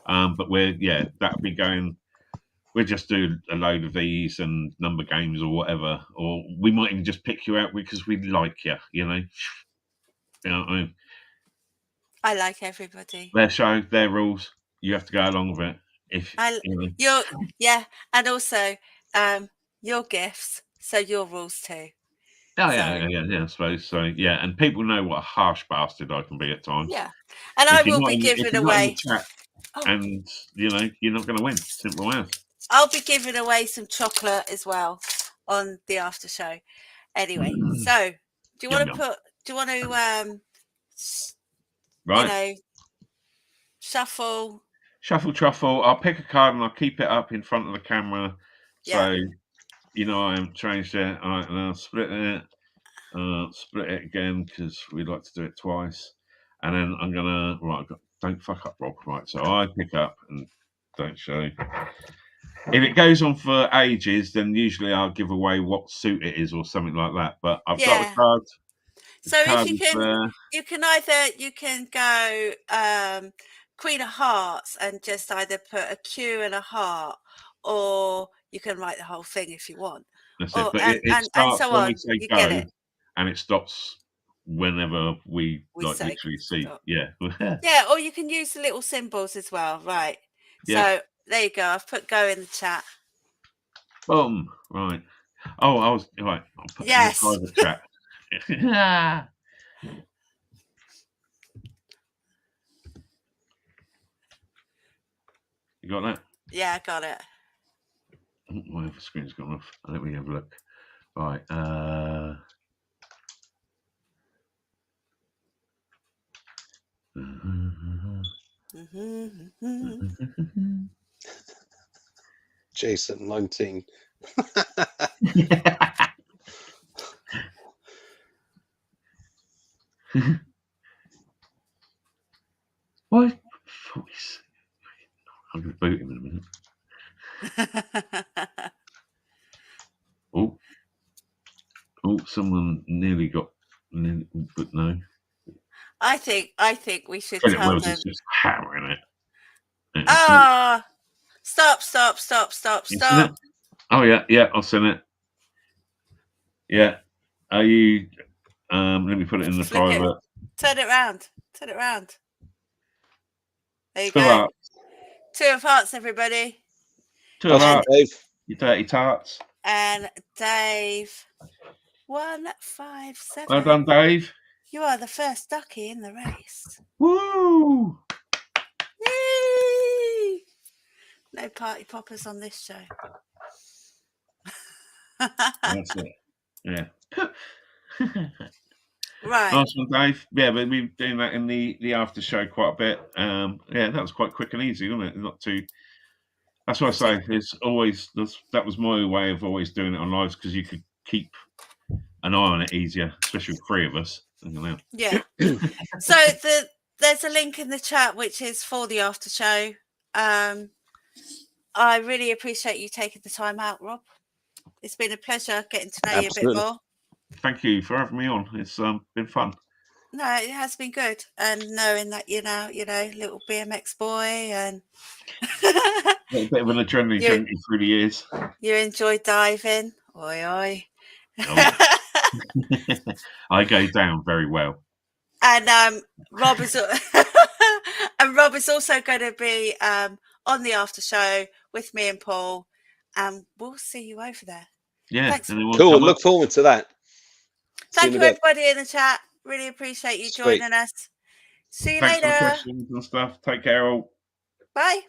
but that'll be going. We'll just do a load of these and number games or whatever, or we might even just pick you out because we like you. You know what I mean? I like everybody. Their show, their rules. You have to go along with it. And also your gifts, so your rules too. Oh yeah, I suppose so. Yeah, and people know what a harsh bastard I can be at times. Yeah, and I will be giving away. And you're not going to win. Simple as. I'll be giving away some chocolate as well on the after show. Anyway, so do you want to right? Shuffle truffle. I'll pick a card and I'll keep it up in front of the camera. So I am changed it. All right, and I'll split it. Split it again because we like to do it twice. And then I'm gonna don't fuck up, Rob. Right, so I pick up and don't show. If it goes on for ages, then usually I'll give away what suit it is or something like that. But I've got the card. So if you can go Queen of Hearts and just either put a Q and a heart, or you can write the whole thing if you want. That's it. But it starts when we say go, and it stops whenever we literally see. Stop. Yeah. Yeah, or you can use the little symbols as well. Right. Yeah. So there you go. I've put go in the chat. Boom. Right. Oh, I was right. I'll put it in the private chat. You got that? Yeah, I got it. My other screen's gone off. Let me have a look. Right. Jason 19. What voice? I'm going to boot him in a minute. Oh, someone nearly got, but no. I think we should tell them. It's just hammering it. Stop. Oh yeah, I'll send it. Yeah. Are you? Let me put it in the Flick it. private. Turn it round. Turn it round. There you Two go. hearts. 2 of hearts, everybody. Two Well of done, hearts. Dave. You dirty tarts. And Dave, 157. Well done, Dave. You are the first ducky in the race. Woo! Yay! No party poppers on this show. That's it. Yeah. Right. Nice one, Dave. Yeah, but we've been doing that in the after show quite a bit. Yeah, that was quite quick and easy, wasn't it? Not too. That's what I say. It's always that was my way of always doing it on lives because you could keep an eye on it easier, especially with 3 of us. Yeah. So there's a link in the chat which is for the after show. I really appreciate you taking the time out, Rob. It's been a pleasure getting to know you a bit more. Thank you for having me on. It's been fun. No, it has been good, and knowing that you're now, little BMX boy, and A bit of an adrenaline junkie through the years. You enjoy diving, oi. Oh. I go down very well. And Rob is also going to be on the after show with me and Paul, and we'll see you over there. Yeah, thanks. Cool. Look forward to that. Thank you, everybody in the chat. Really appreciate you joining us. See you later. Thanks for the questions and stuff. Take care, all. Bye.